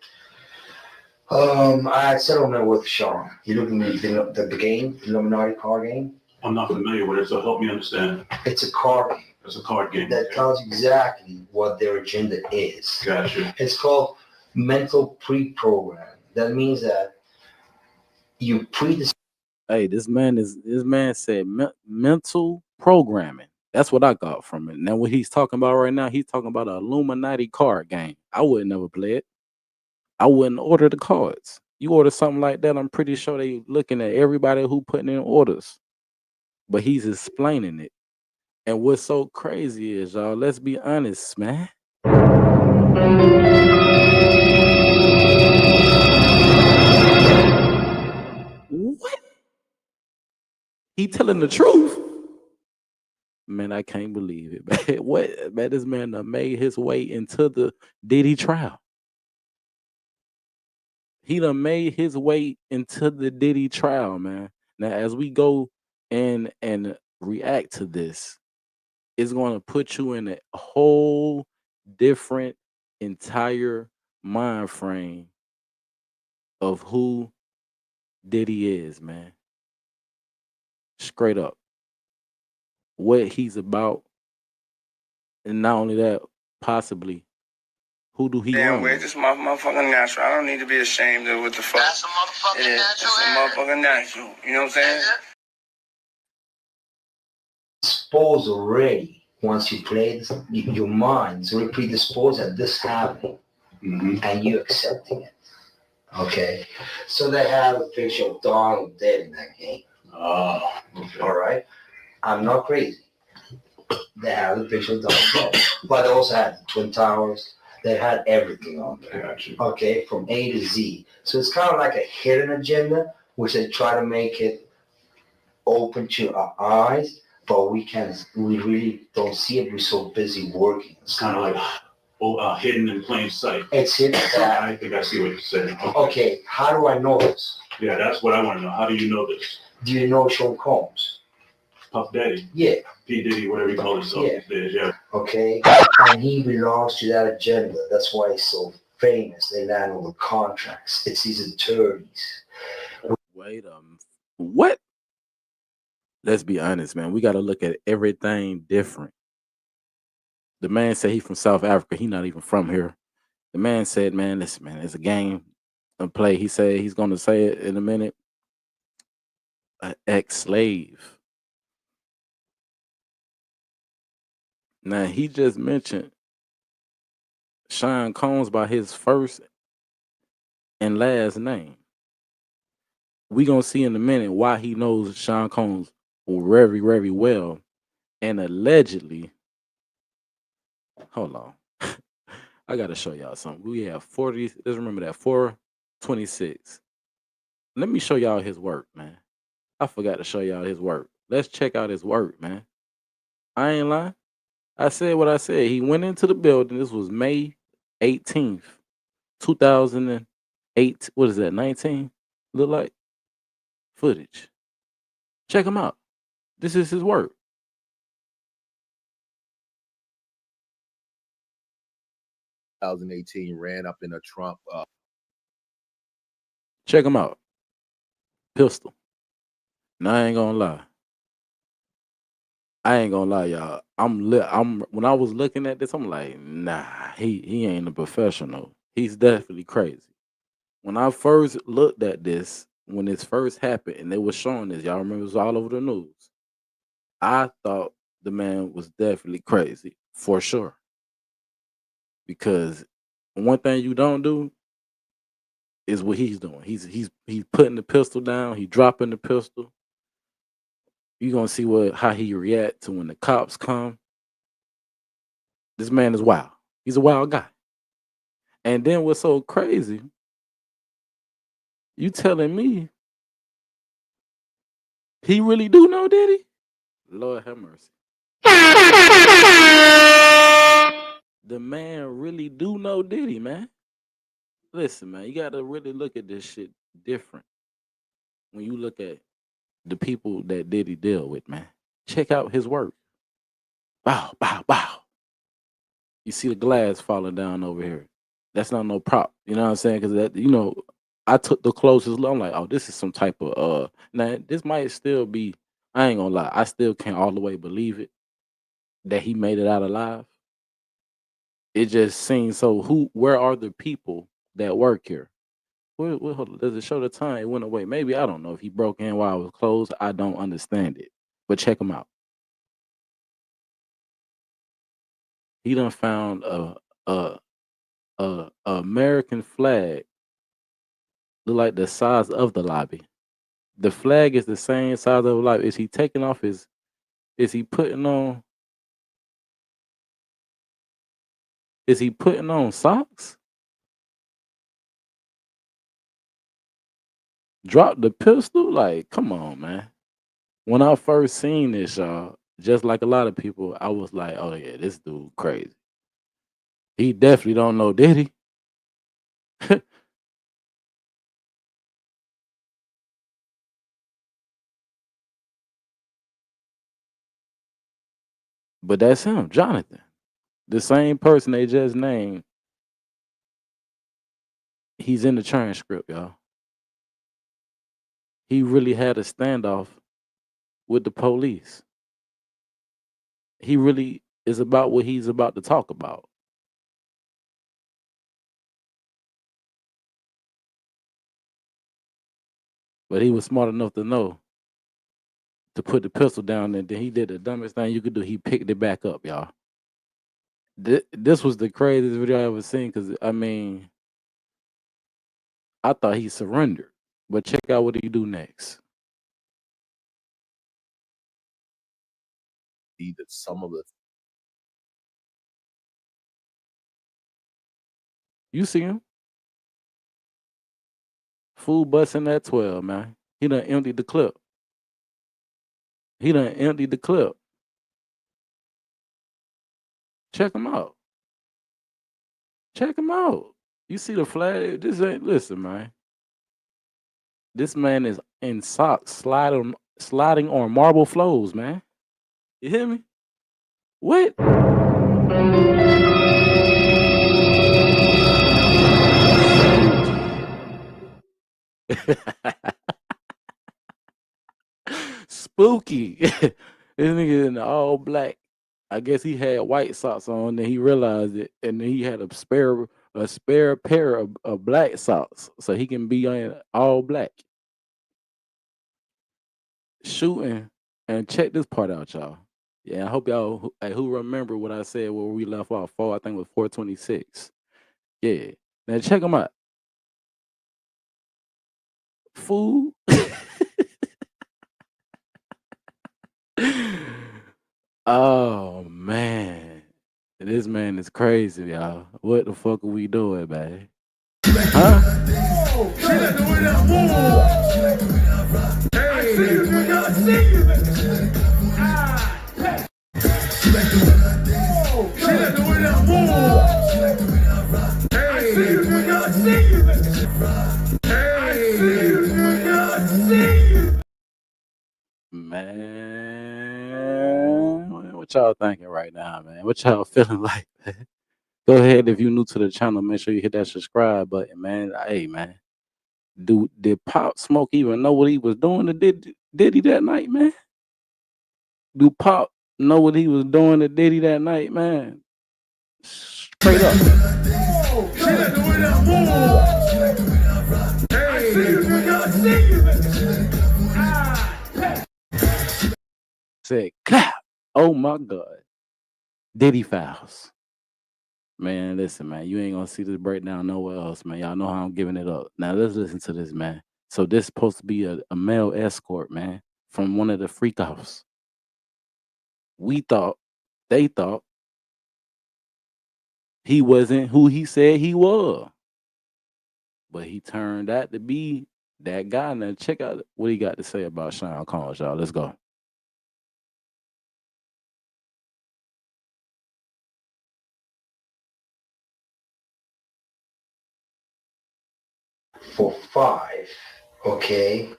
I had settlement with Sean. You looking at the game, the Illuminati card game? I'm not familiar with it, so help me understand. It's a card game. It's a card game. That tells you exactly what their agenda is. Gotcha. It's called mental pre-program. That means that you Hey, this man said mental programming. That's what I got from it. Now, what he's talking about right now, he's talking about an Illuminati card game. I would never play it. I wouldn't order the cards. You order something like that, I'm pretty sure they looking at everybody who putting in orders. But he's explaining it. And what's so crazy is, y'all, let's be honest, man. What? He telling the truth? Man, I can't believe it, man. What, man, this man done made his way into the Diddy trial. He done made his way into the Diddy trial, man. Now, as we go and react to this, it's going to put you in a whole different, entire mind frame of who Diddy is, man. Straight up. What he's about. And not only that, possibly, who do he Damn run weird. with? This is motherfucking natural. I don't need to be ashamed of what the fuck. That's a motherfucking natural. It's a motherfucking natural. You know what I'm saying? Disposed already. Once you play this, your mind's already predisposed that this happening, and you accepting it. Okay, so they have a picture of Donald dead in that game. Oh, okay. All right, I'm not crazy. They have a picture of Donald dead, but they also had the Twin Towers. They had everything on there. Gotcha. Okay, from A to Z. So it's kind of like a hidden agenda, which they try to make it open to our eyes. But we really don't see it. We're so busy working. It's kind of like hidden in plain sight. It's hidden. I think I see what you're saying. Okay, how do I know this? Yeah, that's what I want to know. How do you know this? Do you know Sean Combs? Puff Daddy. Yeah. P. Diddy, whatever you call himself these days, yeah. Okay, and he belongs to that agenda. That's why he's so famous. They land over contracts. It's his attorneys. Wait what? Let's be honest, man. We got to look at everything different. The man said he from South Africa. He not even from here. The man said, man, listen, man, it's a game, a play. He said he's going to say it in a minute. An ex-slave. Now, he just mentioned Sean Combs by his first and last name. We gonna see in a minute why he knows Sean Combs very, very well. And allegedly, hold on. I gotta show y'all something. We have 40. Let's remember that 426. Let me show y'all his work, man. I forgot to show y'all his work. Let's check out his work, man. I ain't lying. I said what I said. He went into the building. This was May 18th, 2008. What is that? 19? Look like footage. Check him out. This is his work. Ran up in a Trump. Check him out. Pistol. Now I ain't gonna lie. Y'all. I'm when I was looking at this, I'm like, nah, he ain't a professional. He's definitely crazy. When I first looked at this, when this first happened and they were showing this, y'all remember it was all over the news. I thought the man was definitely crazy, for sure. Because one thing you don't do is what he's doing. He's putting the pistol down, he dropping the pistol. You're gonna see how he react to when the cops come. This man is wild. He's a wild guy. And then what's so crazy, you telling me he really do know Diddy? Lord have mercy. The man really do know Diddy, man. Listen, man, you gotta really look at this shit different when you look at the people that Diddy deal with, man. Check out his work. Bow, bow, bow. You see the glass falling down over here. That's not no prop. You know what I'm saying? Because that, I took the closest look. I'm like, oh, this is some type of now this might still be, I ain't gonna lie, I still can't all the way believe it that he made it out alive. It just seems so where are the people that work here? Hold on, does it show the time it went away? Maybe, I don't know if he broke in while it was closed. I don't understand it. But check him out. He done found a American flag look like the size of the lobby. The flag is the same size of the lobby. Is he taking off is he putting on socks? Drop the pistol? Like, come on, man. When I first seen this, y'all, just like a lot of people, I was like, oh yeah, this dude crazy. He definitely don't know Diddy. But that's him, Jonathan. The same person they just named. He's in the transcript, y'all. He really had a standoff with the police. He really is about what he's about to talk about. But he was smart enough to know to put the pistol down, and then he did the dumbest thing you could do. He picked it back up, y'all. This was the craziest video I ever seen because, I mean, I thought he surrendered. But check out what he do next. Either some of the You see him? Fool busting that 12, man. He done emptied the clip. Check him out. You see the flag? Listen, man. This man is in socks sliding on marble floors, man. You hear me? What? Spooky. This nigga in all black. I guess he had white socks on, and he realized it, and then he had a spare pair of black socks, so he can be on all black. Shooting, and check this part out, y'all. Yeah, I hope y'all who remember what I said where we left off. I think it was 426. Yeah. Now check them out. Fool. Oh man. This man is crazy, y'all. What the fuck are we doing, man? Huh? Man, what y'all thinking right now, man? What y'all feeling like, man? Go ahead, if you're new to the channel, make sure you hit that subscribe button, man. Hey, man, did Pop Smoke even know what he was doing to Diddy that night, man? Do Pop know what he was doing to Diddy that night, man? Straight up. Said clap. Oh my God. Diddy Files. Man, listen, man. You ain't gonna see this breakdown nowhere else, man. Y'all know how I'm giving it up. Now let's listen to this, man. So this is supposed to be a male escort, man, from one of the freak offs. They thought he wasn't who he said he was. But he turned out to be that guy. Now check out what he got to say about Sean Combs, y'all. Let's go. For 5, okay?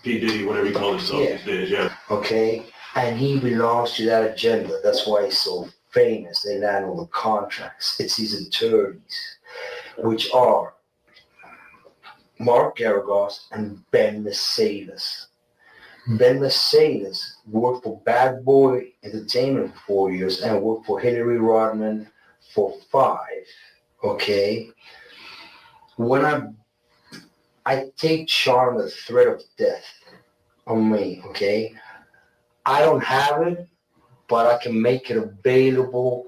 P. Diddy, whatever you call himself these days, yeah. Okay? And he belongs to that agenda. That's why he's so famous. They land all the contracts. It's his attorneys, which are Mark Garagos and Ben Mercedes. Ben Mercedes worked for Bad Boy Entertainment for 4 years and worked for Hillary Rodman for 5. Okay? When I take Sean the threat of death on me, okay? I don't have it, but I can make it available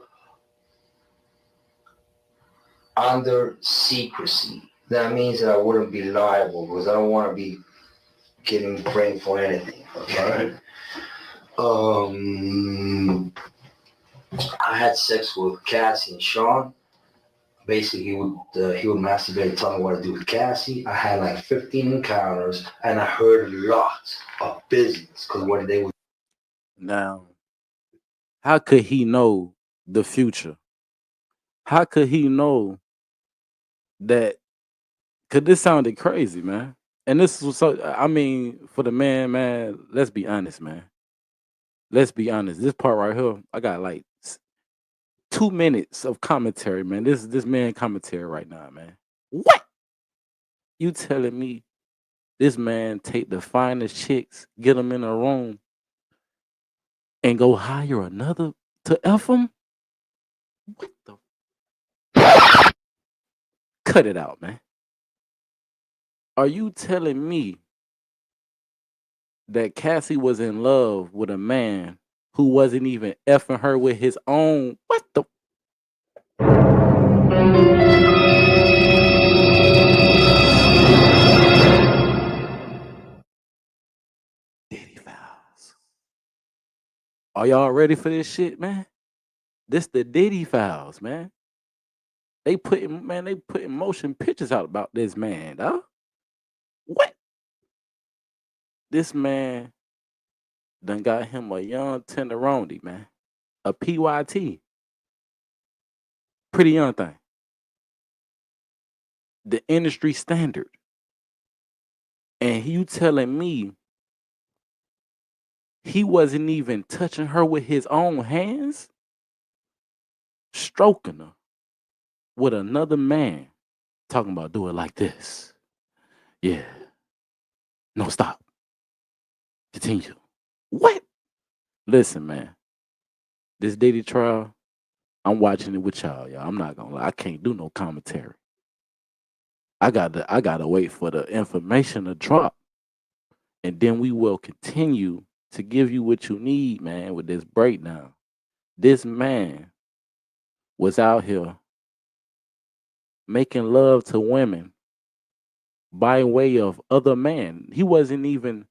under secrecy. That means that I wouldn't be liable because I don't want to be getting blamed for anything, okay? I had sex with Cassie and Sean. Basically, he would masturbate and tell me what to do with Cassie. I had like 15 encounters, and I heard a lot of business because when they would. Now, how could he know the future? How could he know that? Cause this sounded crazy, man. And this was so. I mean, for the man, let's be honest, man. Let's be honest. This part right here, I got like 2 minutes of commentary, man. This man commentary right now, man. What? You telling me this man take the finest chicks, get them in a room, and go hire another to F them? What the? Cut it out, man. Are you telling me that Cassie was in love with a man who wasn't even effing her with his own? What the? Diddy Files. Are y'all ready for this shit, man? This the Diddy Files, man. They putting motion pictures out about this man, dog. What? This man done got him a young tenderoni, man. A PYT. Pretty young thing. The industry standard. And you telling me he wasn't even touching her with his own hands? Stroking her with another man. Talking about do it like this. Yeah. No, stop. Continue. What? Listen, man. This Diddy trial, I'm watching it with y'all. I'm not gonna lie. I can't do no commentary. I gotta wait for the information to drop. And then we will continue to give you what you need, man, with this breakdown. This man was out here making love to women by way of other men. He wasn't even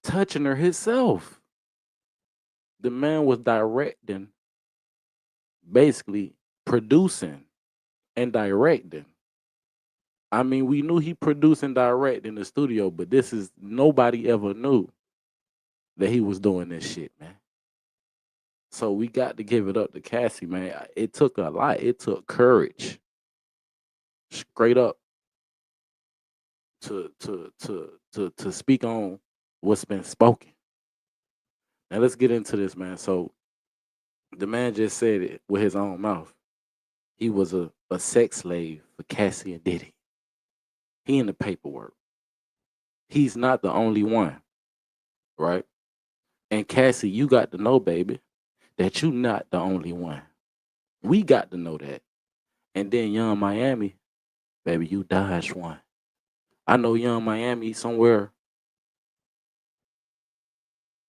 touching her himself. The man was directing, basically producing and directing. I mean, we knew he produced and direct in the studio, but this is nobody ever knew that he was doing this shit, man. So we got to give it up to Cassie, man. It took a lot. It took courage, straight up, to speak on what's been spoken. Now let's get into this, man. So the man just said it with his own mouth. He was a sex slave for Cassie and Diddy. He in the paperwork. He's not the only one, right? And Cassie, you got to know, baby, that you not the only one. We got to know that. And then Young Miami, baby, you dodged one. I know Young Miami somewhere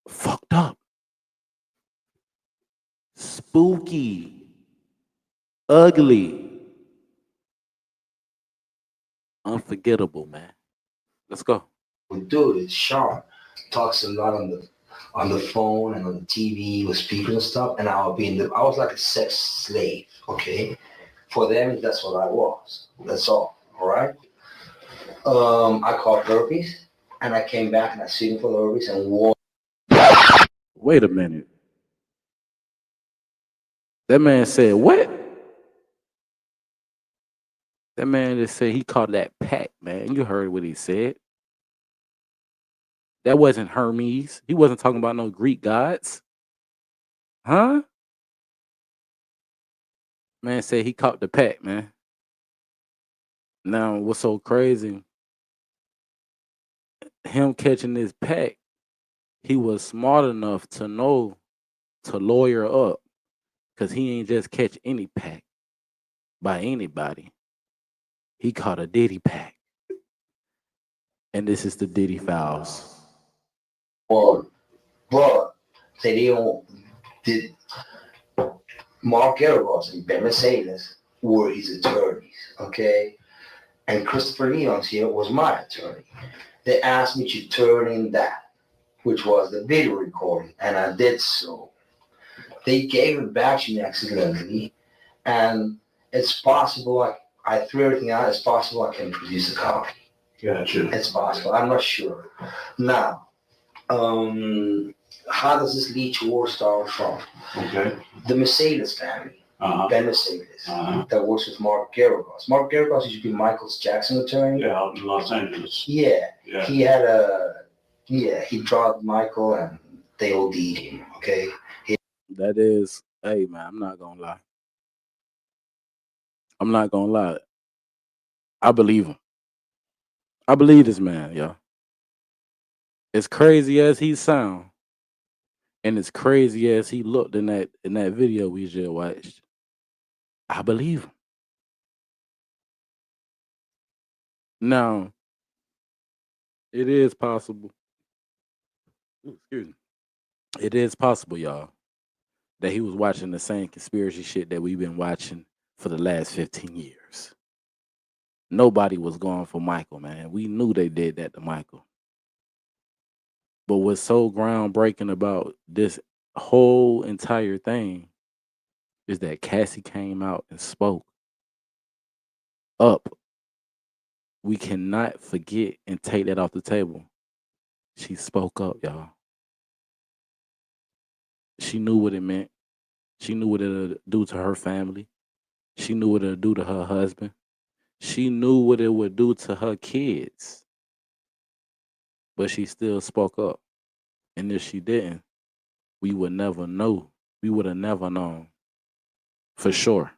fucked up, spooky, ugly, unforgettable, man. Let's go. Dude, it's sharp. Talks a lot on the phone and on the TV with speakers and stuff. And I was like a sex slave. Okay, for them that's what I was. That's all. All right. I caught herpes, and I came back and I seen for the herpes and wore. Wait a minute. That man said what? That man just said he caught that pack, man. You heard what he said. That wasn't Hermes. He wasn't talking about no Greek gods. Huh? Man said he caught the pack, man. Now, what's so crazy? Him catching this pack, he was smart enough to know to lawyer up, because he ain't just catch any pack by anybody. He caught a Diddy pack. And this is the Diddy files. But they did Mark Garagos and Ben Mercedes were his attorneys, okay? And Christopher Leon's here was my attorney. They asked me to turn in that, which was the video recording, and I did so. They gave it back to me accidentally, and it's possible I threw everything out. It's possible I can produce a copy. Gotcha. It's possible. I'm not sure. Now, how does this lead to War Star from? Okay. The Mercedes family, Ben Mercedes, that works with Mark Garagos. Mark Garagos used to be Michael Jackson's attorney. Yeah, out in Los Angeles. Yeah. Yeah. He had he dropped Michael and they OD'd him, okay? That is, hey, man, I'm not going to lie. I'm not going to lie. I believe him. I believe this man, y'all. As crazy as he sound, and as crazy as he looked in that video we just watched, I believe him. Now, it is possible. Excuse me. It is possible, y'all, that he was watching the same conspiracy shit that we've been watching for the last 15 years. Nobody was going for Michael, man. We knew they did that to Michael. But what's so groundbreaking about this whole entire thing is that Cassie came out and spoke up. We cannot forget and take that off the table. She spoke up, y'all. She knew what it meant. She knew what it would do to her family. She knew what it would do to her husband. She knew what it would do to her kids. But she still spoke up. And if she didn't, we would never know. We would have never known. For sure.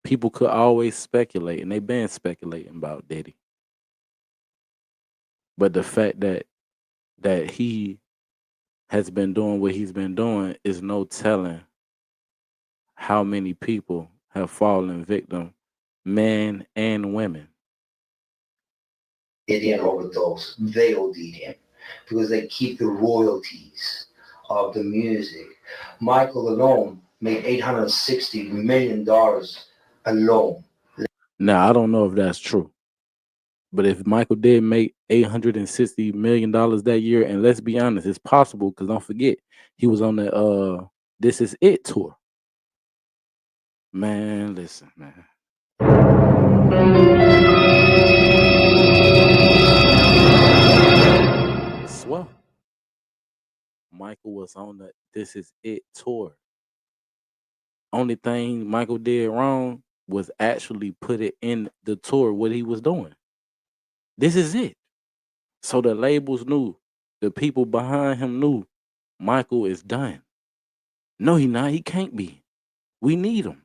People could always speculate, and they've been speculating about Diddy. But the fact that he has been doing what he's been doing is no telling how many people have fallen victim, men and women. Diddy and overdose. They OD'd him because they keep the royalties of the music. Michael alone made $860 million alone. Now, I don't know if that's true. But if Michael did make $860 million that year, and let's be honest, it's possible, because don't forget, he was on This Is It tour. Man, listen, man. Swear. Michael was on the This Is It tour. Only thing Michael did wrong was actually put it in the tour what he was doing. This is it. So the labels knew, the people behind him knew Michael is done. No, he not. He can't be. We need him.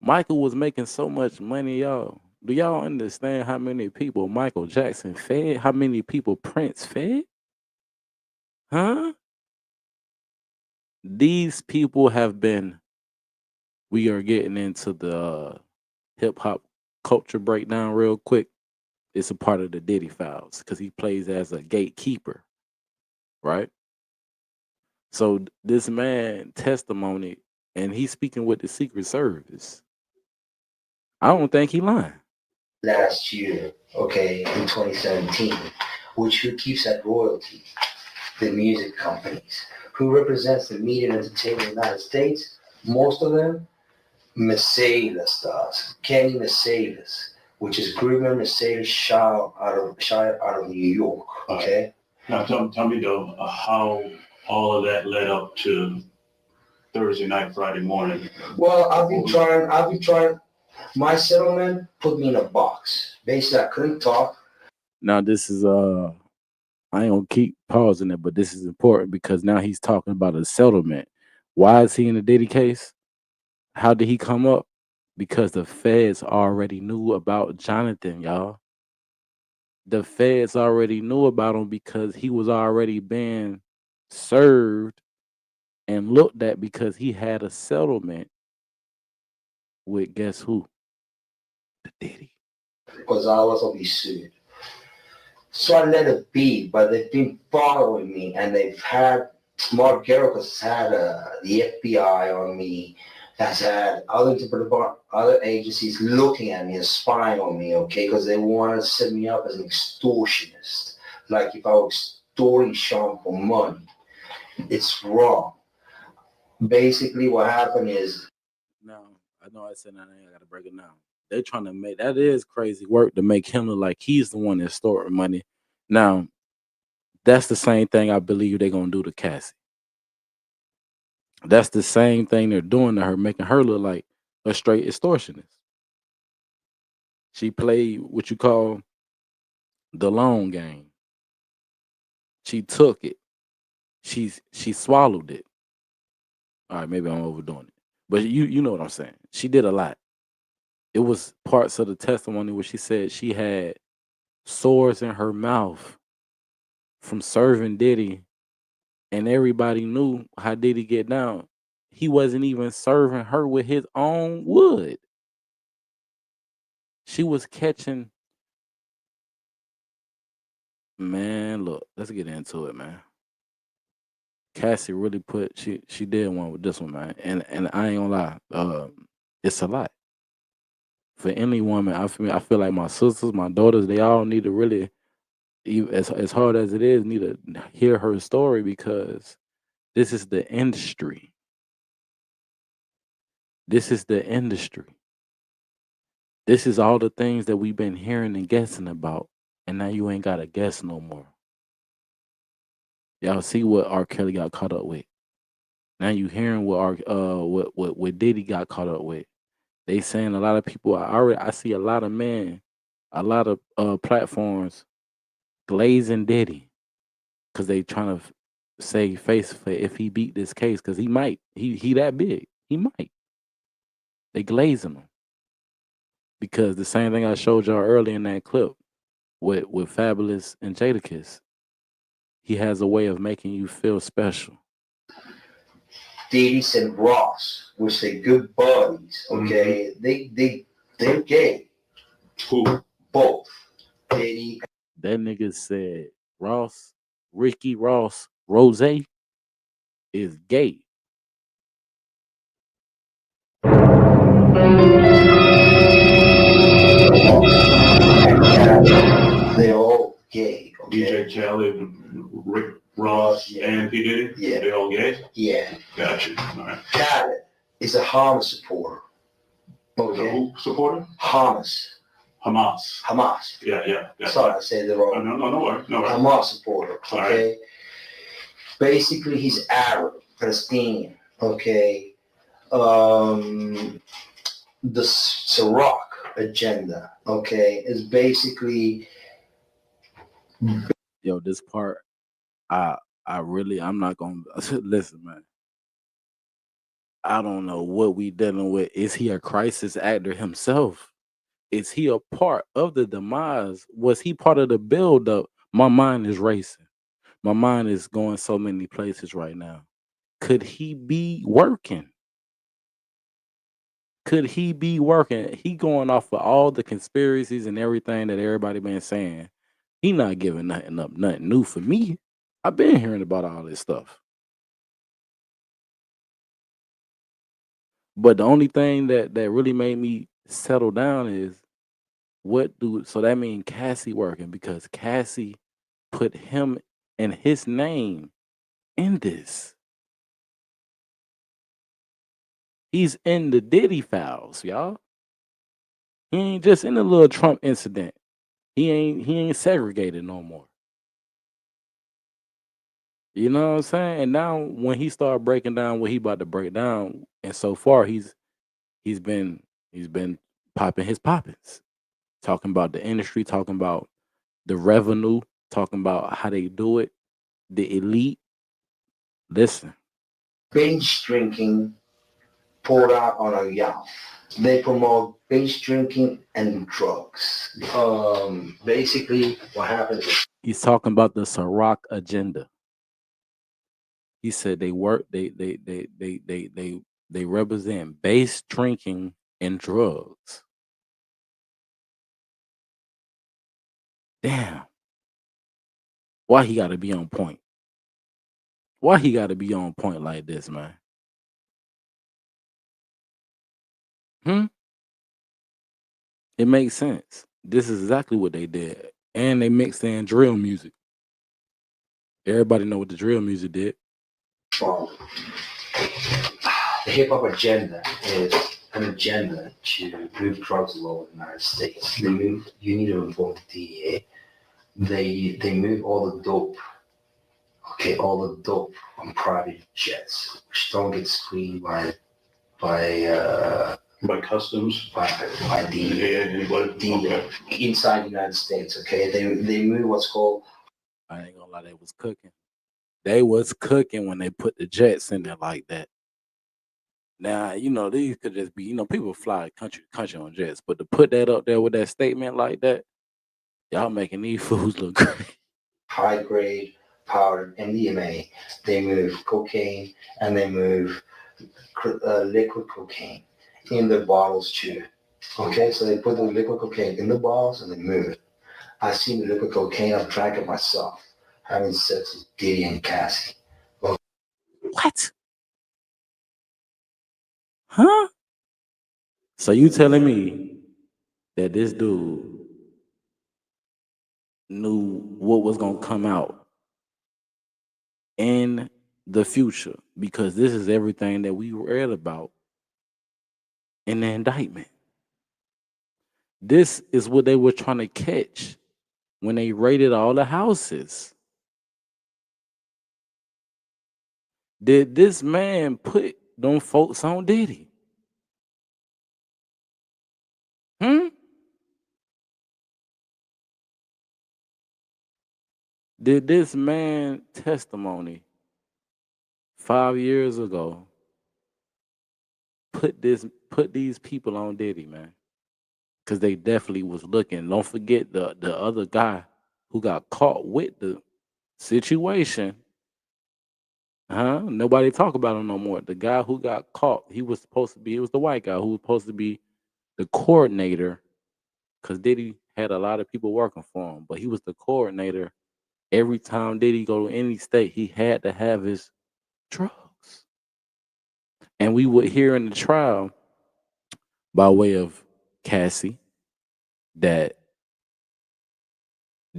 Michael was making so much money, y'all. Do y'all understand how many people Michael Jackson fed? How many people Prince fed? Huh? These people have been, we are getting into the hip hop culture breakdown real quick. It's a part of the Diddy files because he plays as a gatekeeper, right? So this man testimony, and he's speaking with the Secret Service. I don't think he lying. Last year, okay, in 2017, which who keeps that royalty? The music companies. Who represents the media and entertainment in the United States? Most of them, Mercedes does. Kenny Mercedes, which is Greenman Mercedes child out of New York. Okay. Now tell me though how all of that led up to Thursday night, Friday morning. Well, I've been trying. My settlement put me in a box. Basically, I couldn't talk. Now this is I ain't gonna keep pausing it, but this is important because now he's talking about a settlement. Why is he in the Diddy case? How did he come up? Because the feds already knew about Jonathan, y'all. The feds already knew about him because he was already being served and looked at because he had a settlement with guess who? The Diddy. Because I was gonna be sued. So I let it be, but they've been following me, and they've had Mark Garrett has had the FBI on me, has had other agencies looking at me and spying on me, okay, because they want to set me up as an extortionist, like if I was extorting Sean for money. It's wrong. Basically, what happened is. No, I know I said that. I gotta break it down. They're trying to make that is crazy work to make him look like he's the one that's storing money. Now, that's the same thing I believe they're gonna do to Cassie. That's the same thing they're doing to her, making her look like a straight extortionist. She played what you call the long game. She took it. She swallowed it. All right, maybe I'm overdoing it, but you know what I'm saying. She did a lot. It was parts of the testimony where she said she had sores in her mouth from serving Diddy, and everybody knew how Diddy get down. He wasn't even serving her with his own wood. She was catching. Man, look, let's get into it, man. Cassie really put she did one with this one, man, and I ain't gonna lie, it's a lot. For any woman, I feel like my sisters, my daughters, they all need to really, as hard as it is, need to hear her story because this is the industry. This is the industry. This is all the things that we've been hearing and guessing about, and now you ain't gotta guess no more. Y'all see what R. Kelly got caught up with. Now you hearing what what Diddy got caught up with. They saying a lot of people. I see a lot of men, a lot of platforms glazing Diddy because they trying to say face for if he beat this case because he might. He that big. He might. They glazing him because the same thing I showed y'all earlier in that clip with Fabulous and Jadakiss. He has a way of making you feel special. Diddy and Ross, which they good buddies, okay? Mm-hmm. They're gay. Who? Both. Diddy. That nigga said Ricky Ross Rose is gay. They're all gay. Okay? DJ Khaled, Ross and P. Diddy? Yeah. They all gay? Yeah. Gotcha. All right. Khaled is a Hamas supporter. Okay. Who supporter? Hamas. Hamas. Yeah. Gotcha. Sorry, I said it wrong. No worries. Hamas supporter. All Okay. right. Basically, he's Arab, Palestinian. Okay. The Ciroc agenda. Okay, is basically. Yo, this part, I'm not gonna listen, man. I don't know what we dealing with. Is he a crisis actor himself? Is he a part of the demise? Was he part of the buildup? My mind is racing. My mind is going so many places right now. Could he be working? Could he be working? He going off of all the conspiracies and everything that everybody been saying. He not giving nothing up, nothing new for me. I've been hearing about all this stuff. But the only thing that really made me settle down is so that means Cassie working because Cassie put him and his name in this. He's in the Diddy files, y'all. He ain't just in the little Trump incident. He ain't segregated no more. You know what I'm saying? And now when he started breaking down what he about to break down, and so far he's been popping his poppins, talking about the industry, talking about the revenue, talking about how they do it, the elite. Listen, Binge drinking poured out on a yacht. They promote binge drinking and drugs. Basically, what happens is he's talking about the Ciroc agenda. He said they represent base drinking and drugs. Damn. Why he gotta be on point? Why he gotta be on point like this, man? It makes sense. This is exactly what they did. And they mixed in drill music. Everybody know what the drill music did. the hip hop agenda is an agenda to move drugs all over the United States. You need to involve the DEA. They move all the dope. Okay, all the dope on private jets, which don't get screened by customs, by the inside the United States. Okay, they move what's called. I ain't gonna lie, they was cooking. They was cooking when they put the jets in there like that. Now, these could just be, people fly country on jets, but to put that up there with that statement like that, y'all making these fools look great. High grade powder MDMA. They move cocaine and they move liquid cocaine in the bottles too. Okay, so they put the liquid cocaine in the bottles and they move it. I've seen the liquid cocaine. I've drank it myself, having sex with Diddy and Cassie. What? Huh? So you telling me that this dude knew what was gonna come out in the future, because this is everything that we read about in the indictment. This is what they were trying to catch when they raided all the houses. Did this man put them folks on Diddy? Did this man testimony 5 years ago put these people on Diddy, man? Because they definitely was looking. Don't forget the other guy who got caught with the situation. Nobody talk about him no more. The guy who got caught, he was the white guy who was supposed to be the coordinator, because Diddy had a lot of people working for him, but he was the coordinator. Every time Diddy go to any state, he had to have his drugs. And we would hear in the trial, by way of Cassie, that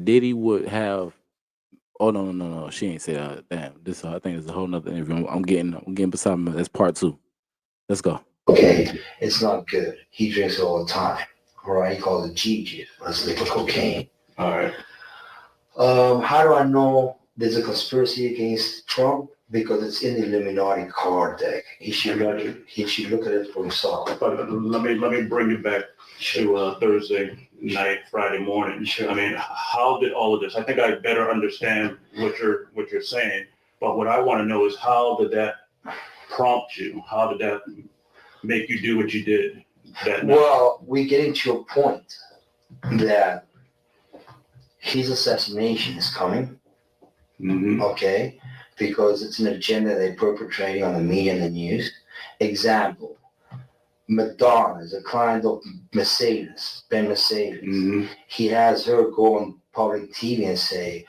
Diddy would have Oh no. She ain't say that. Damn. This I think it's a whole nother interview. I'm getting beside me. That's part 2. Let's go. Okay, it's not good. He drinks it all the time. All right, he calls it Gigi, but it's liquid cocaine. All right. How do I know there's a conspiracy against Trump? Because it's in the Illuminati card deck. He should look at it for himself. But let me bring you back to Thursday night, Friday morning. Sure. I mean, how did all of this? I think I better understand what you're saying. But what I want to know is how did that prompt you? How did that make you do what you did that night? Well, we're getting to a point that his assassination is coming. Mm-hmm. Okay, because it's an agenda they're perpetrating on the media and the news. Example, Madonna is a client of Mercedes, Ben Mercedes. Mm-hmm. He has her go on public TV and say,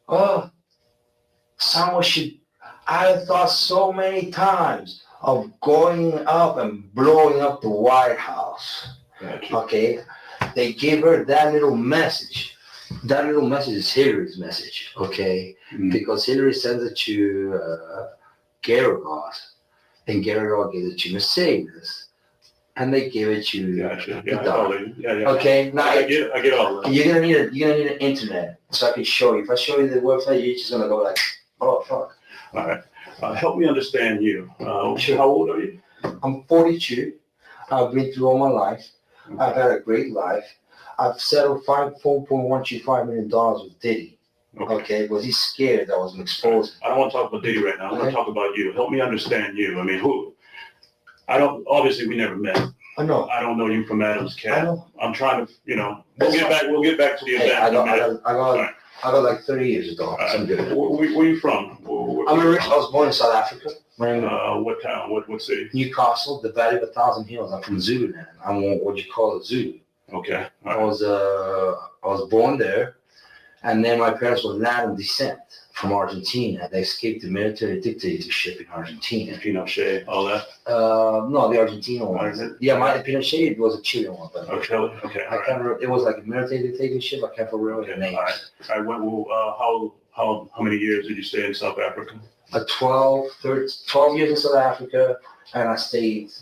oh, someone should, I thought so many times of going up and blowing up the White House. Gotcha. Okay, they give her that little message. That little message is Hillary's message, okay? Mm-hmm. Because Hillary sends it to Gerard, and Gerard gives it to Mercedes, and they give it to Gotcha. the dog. Yeah. Okay, now I get all of that. you're gonna need an internet so I can show you. If I show you the website, you're just gonna go like, oh fuck. All right. Help me understand you. Sure. How old are you? I'm 42. I've been through all my life. I've had a great life. I've settled $4.125 million with Diddy. Okay, because he's scared that I was exposed. I don't want to talk about Diddy right now. I want to talk about you. Help me understand you. I mean, who? Obviously, we never met. I know. I don't know you from Adam's Cat. I know. I'm trying to, we'll get back to the event. I got like 30 years ago. Right. I'm good. Where you from? I was born in South Africa. What town? What city? Newcastle, the Valley of 1,000 Hills. I'm from Zululand. I'm what you call a Zulu. Okay. I was born there, and then my parents were Latin descent from Argentina. They escaped the military dictatorship in Argentina. Pinochet, all that? No, the Argentina one. Yeah, my Pinochet was a Chilean one. But okay. I can't remember. It was like a military dictatorship. I can't remember the names. All right. How many years did you stay in South Africa? 12 years in South Africa, and I stayed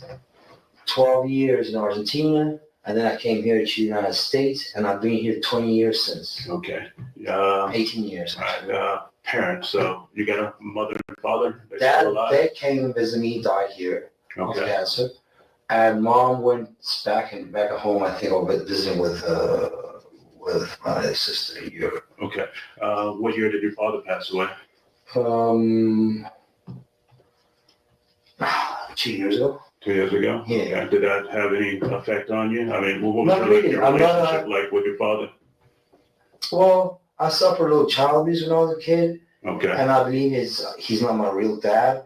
12 years in Argentina. And then I came here to the United States, and I've been here 20 years since. Okay. 18 years. All right. Parents, so you got a mother and father? Dad came and visited me, died here of cancer. And mom went back at home, I think, visiting with my sister in Europe. Okay. What year did your father pass away? 2 years ago. 2 years ago? Yeah. Okay. Did that have any effect on you? I mean, what was Not really. your relationship like with your father? Well, I suffered a little child abuse when I was a kid. Okay. And I believe he's not my real dad,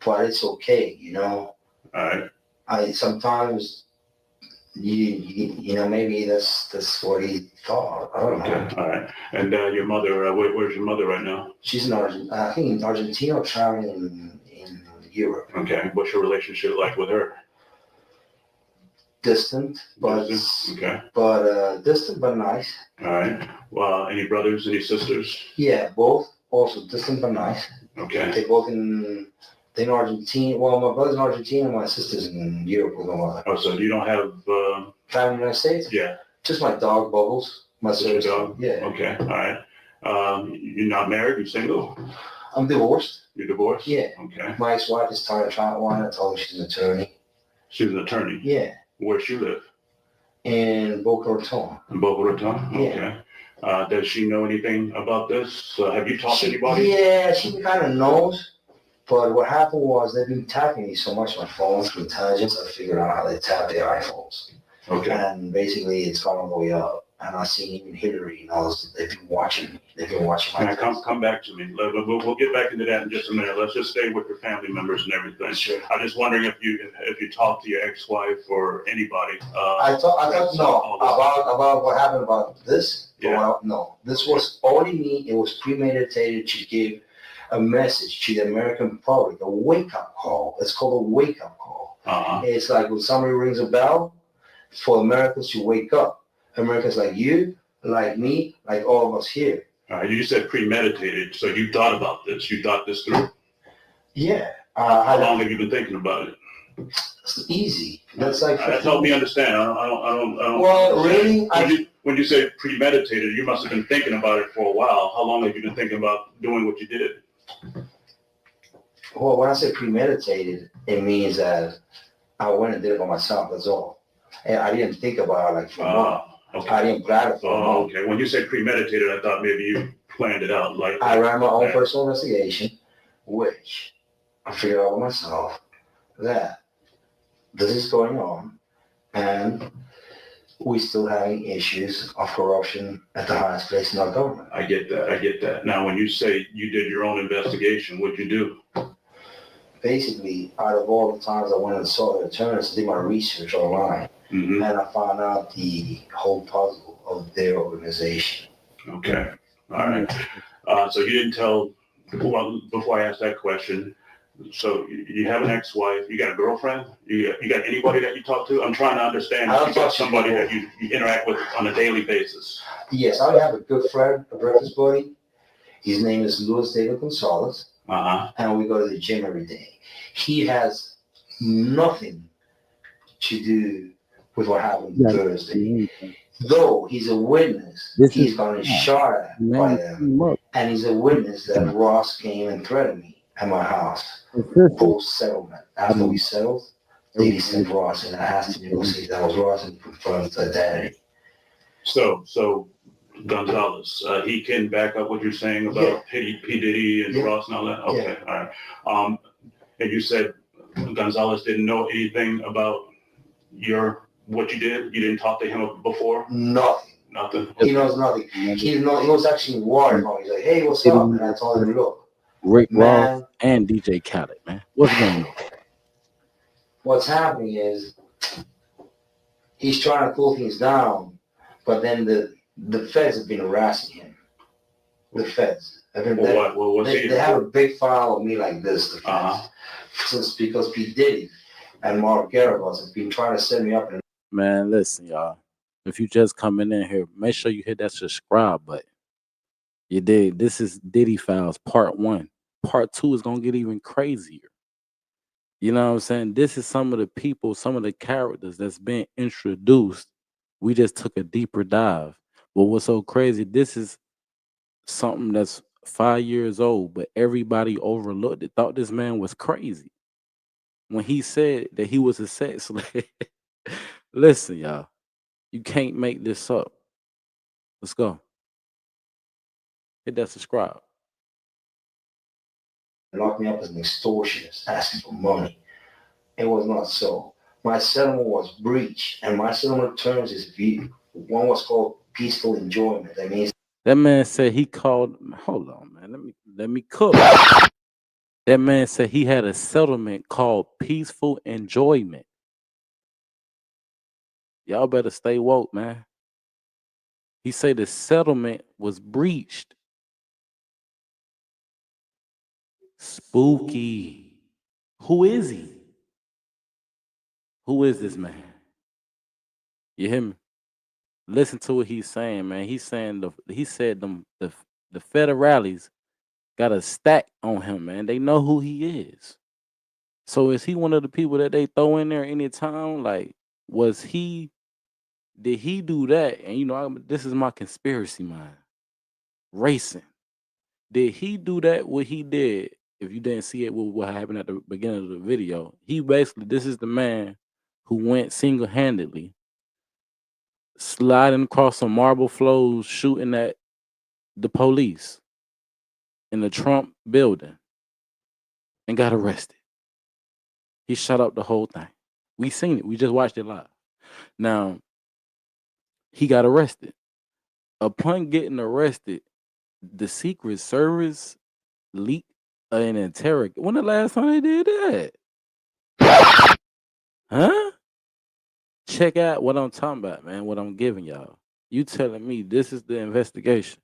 but it's okay, All right. I sometimes, maybe that's what he thought. I don't know. All right. And your mother, where's your mother right now? She's in I think in Argentina or traveling in Europe. Okay. What's your relationship like with her? Distant, but distant but nice. All right. Well, any brothers, any sisters? Yeah, both. Also distant but nice. Okay. They both in Argentina. Well, my brother's in Argentina, my sister's in Europe with my mother. Oh, so you don't have family in the United States? Yeah. Just my dog, Bubbles. My sister's dog. Yeah. Okay. All right. You're not married? You're single? I'm divorced. You're divorced? Yeah. Okay. My ex-wife is trying to try one. I told her she's an attorney. She's an attorney? Yeah. Where she live? In Boca Raton. In Boca Raton? Yeah. Okay. Does she know anything about this? Have you talked to anybody? Yeah, she kind of knows. But what happened was they've been tapping me so much on my phone through intelligence. I figured out how they tap their iPhones. Okay. And basically, it's gone all the way up. And I seen even Hillary and all this. They've been watching me. They've been watching my. Come back to me. We'll get back into that in just a minute. Let's just stay with your family members and everything. Sure. I'm just wondering if you talked to your ex-wife or anybody. I thought no about what happened about this. Yeah. Well, no, this was only me. It was premeditated to give a message to the American public, a wake-up call. It's called a wake-up call. It's like when somebody rings a bell for Americans to wake up. Americans like you, like me, like all of us here. You said premeditated, so you thought about this. You thought this through. Yeah. How long have you been thinking about it? It's easy. That's like. Help me understand. I don't. Well, really, when you say premeditated, you must have been thinking about it for a while. How long have you been thinking about doing what you did? Well, when I say premeditated, it means that I went and did it by myself. That's all. And I didn't think about it like for a month. Okay. I didn't plan it for a month. Okay. When you say premeditated, I thought maybe you planned it out. I ran my own personal investigation, which I figured out myself that this is going on, and we're still having issues of corruption at the highest place in our government. I get that. Now, when you say you did your own investigation, what'd you do? Basically, out of all the times I went and saw the attorneys, did my research online, and I found out the whole puzzle of their organization. Okay. All right. So you didn't tell, well, before I ask that question, so you have an ex-wife, you got a girlfriend, you got anybody that you talk to? I'm trying to understand if you got somebody that you interact with on a daily basis. Yes, I have a good friend, a breakfast buddy. His name is Luis David Gonzalez, and we go to the gym every day. He has nothing to do with what happened Thursday. Though he's a witness, he's gotten shot at by them, and he's a witness that Ross came and threatened me at my house post-settlement. After we settled, they sent Ross, and I asked him to go see that was Ross and confirm his identity. So Gonzalez, he can back up what you're saying about P. Diddy and Ross and all that? Okay, all right. And you said Gonzalez didn't know anything about what you did? You didn't talk to him before? Nothing? He knows nothing. He was actually worried. He's like, hey, what's up? And I told him, look, Rick Ross and DJ Khaled, man. What's going on? What's happening is he's trying to cool things down, but then the feds have been harassing him. The feds. They have a big file of me like this, the feds. Since because P. Diddy and Mark Garagos have been trying to set me up. Man, listen, y'all. If you just coming in here, make sure you hit that subscribe button. You did. This is Diddy Files Part 1. Part 2 is gonna get even crazier. You know what I'm saying? This is some of the people, some of the characters that's been introduced. We just took a deeper dive. But what's so crazy, this is something that's 5 years old, but everybody overlooked it, thought this man was crazy. When he said that he was a sex slave. Listen, y'all. You can't make this up. Let's go. Hit that subscribe. Locked me up as an extortionist, asking for money. It was not so. My settlement was breached, and my settlement terms is one was called peaceful enjoyment. That means that man said he called. Hold on, man. Let me cook. That man said he had a settlement called peaceful enjoyment. Y'all better stay woke, man. He said the settlement was breached. Spooky. Who is he? Who is this man? You hear me? Listen to what he's saying, man. He's saying the federales got a stack on him, man. They know who he is. So is he one of the people that they throw in there anytime? Like, did he do that? And this is my conspiracy mind. Racing. Did he do that? What he did? If you didn't see it, what happened at the beginning of the video, this is the man who went single-handedly, sliding across some marble floors, shooting at the police in the Trump building, and got arrested. He shut up the whole thing. We seen it. We just watched it live. Now, he got arrested. Upon getting arrested, the Secret Service leaked an interrogation. When the last time they did that? Huh? Check out what I'm talking about, man. What I'm giving y'all. You telling me this is the investigation.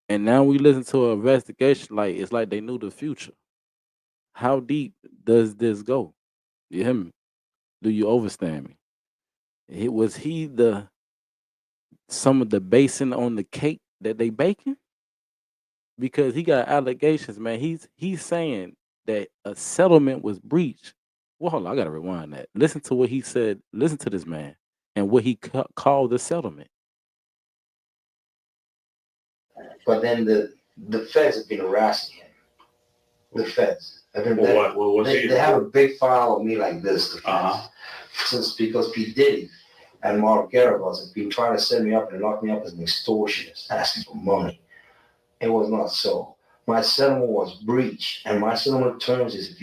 And now we listen to an investigation like it's like they knew the future. How deep does this go? You hear me? Do you understand me? Was he the some of the basing on the cake that they baking? Because he got allegations, man. He's saying that a settlement was breached. Well, hold on, I gotta rewind that. Listen to what he said. Listen to this man and what he called the settlement. But then the feds have been harassing him. The feds. They have a big file of me like this, the feds. Since because P. Diddy and Mark Garibus have been trying to set me up and lock me up as an extortionist, asking for money. It was not so. My settlement was breached, and my settlement terms is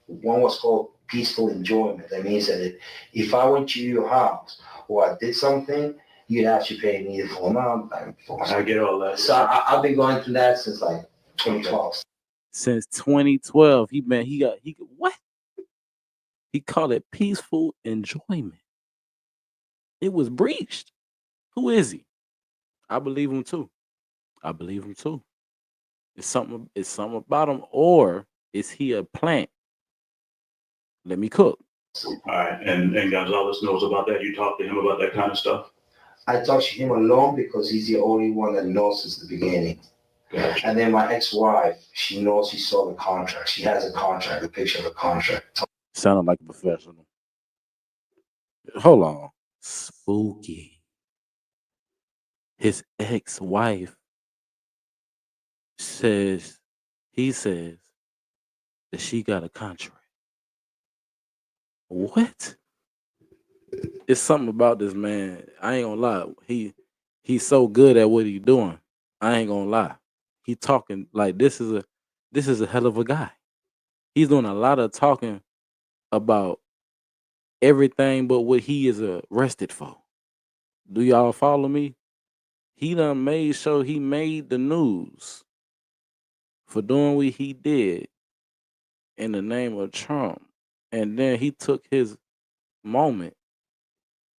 one was called peaceful enjoyment. That means that if I went to your house or I did something, you'd have to pay me the full amount. I get all that. So I've been going through that since like 2012. Since 2012, he what? He called it peaceful enjoyment. It was breached. Who is he? I believe him too. I believe him too. It's something about him, or is he a plant? Let me cook. All right, and Gonzalez knows about that. You talk to him about that kind of stuff. I talk to him alone because he's the only one that knows since the beginning. Gotcha. And then my ex-wife, she knows she saw the contract. She has a contract, a picture of a contract. Sounded like a professional. Hold on. Spooky. His ex-wife says that she got a contract. What? It's something about this man. I ain't gonna lie. He's so good at what he's doing. I ain't gonna lie. He talking like this is a hell of a guy. He's doing a lot of talking about everything but what he is arrested for. Do y'all follow me? He done made sure he made the news for doing what he did in the name of Trump. And then he took his moment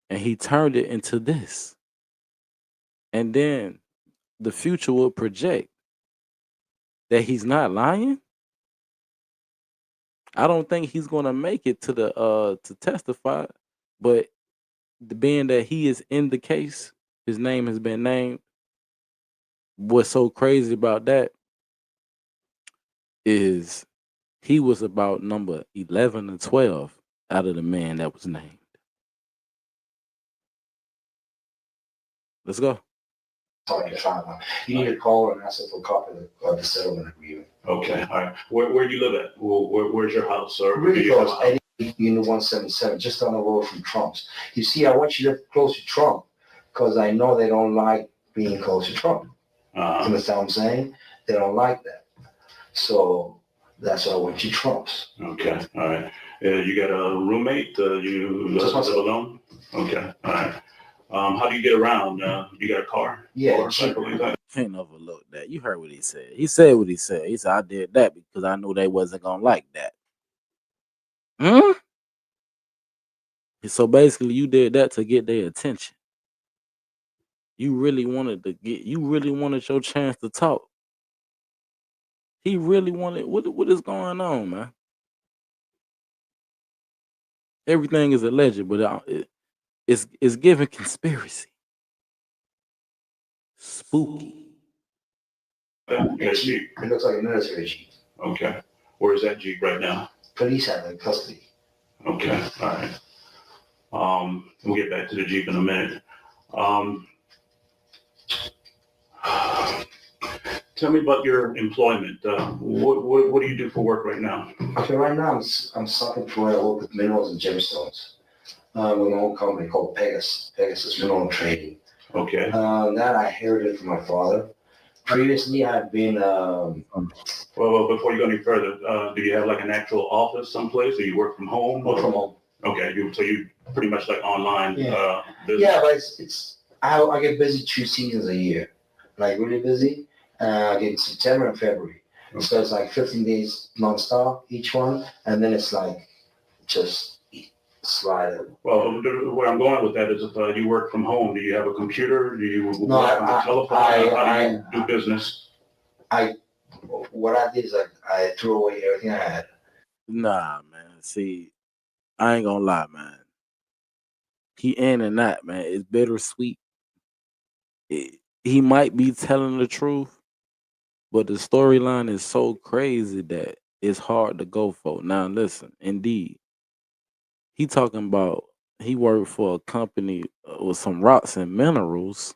and he turned it into this. And then the future will project that he's not lying. I don't think he's gonna make it to the to testify, but being that he is in the case, his name has been named. What's so crazy about that is he was about number 11 and 12 out of the man that was named. Let's go. You need to call and ask for a copy of the settlement agreement. Okay, all right. Where do you live at? Where's your house? Or Really close. Unit 177, just down the road from Trump's. You see, I want you to live close to Trump because I know they don't like being close to Trump. You understand what I'm saying? They don't like that. So that's why I went to Trump's. Okay, all right. You got a roommate? You live alone? Okay, all right. How do you get around? You got a car? Yeah. Or something like that? Can't overlook that. You heard what he said. He said what he said. He said, I did that because I knew they wasn't going to like that. So basically, you did that to get their attention. You really wanted your chance to talk. He really wanted, what is going on, man? Everything is alleged, but it's giving conspiracy. Spooky. It looks like a military jeep. Okay. Where is that jeep right now? Police have it in custody. Okay, all right. We'll get back to the jeep in a minute. Tell me about your employment. What do you do for work right now? Okay, right now I'm self-employed. I work with minerals and gemstones. With my own company called Pegasus Mineral Trading. Okay. That I inherited from my father. Previously, I've been. Well, before you go any further, do you have like an actual office someplace, or you work from home? Work from home. Okay, so you pretty much like online. Yeah, business. Yeah, but I get busy 2 seasons a year, like really busy. I get September and February, so it's like 15 days nonstop each one, and then it's like just slide it. Well, where I'm going with that is if you work from home, do you have a computer? Do you work on the telephone? How do you do business? What I did is I threw away everything I had. Nah, man. See, I ain't gonna lie, man. He in and out, man. It's bittersweet. he might be telling the truth, but the storyline is so crazy that it's hard to go for. Now, listen, indeed, he talking about he worked for a company with some rocks and minerals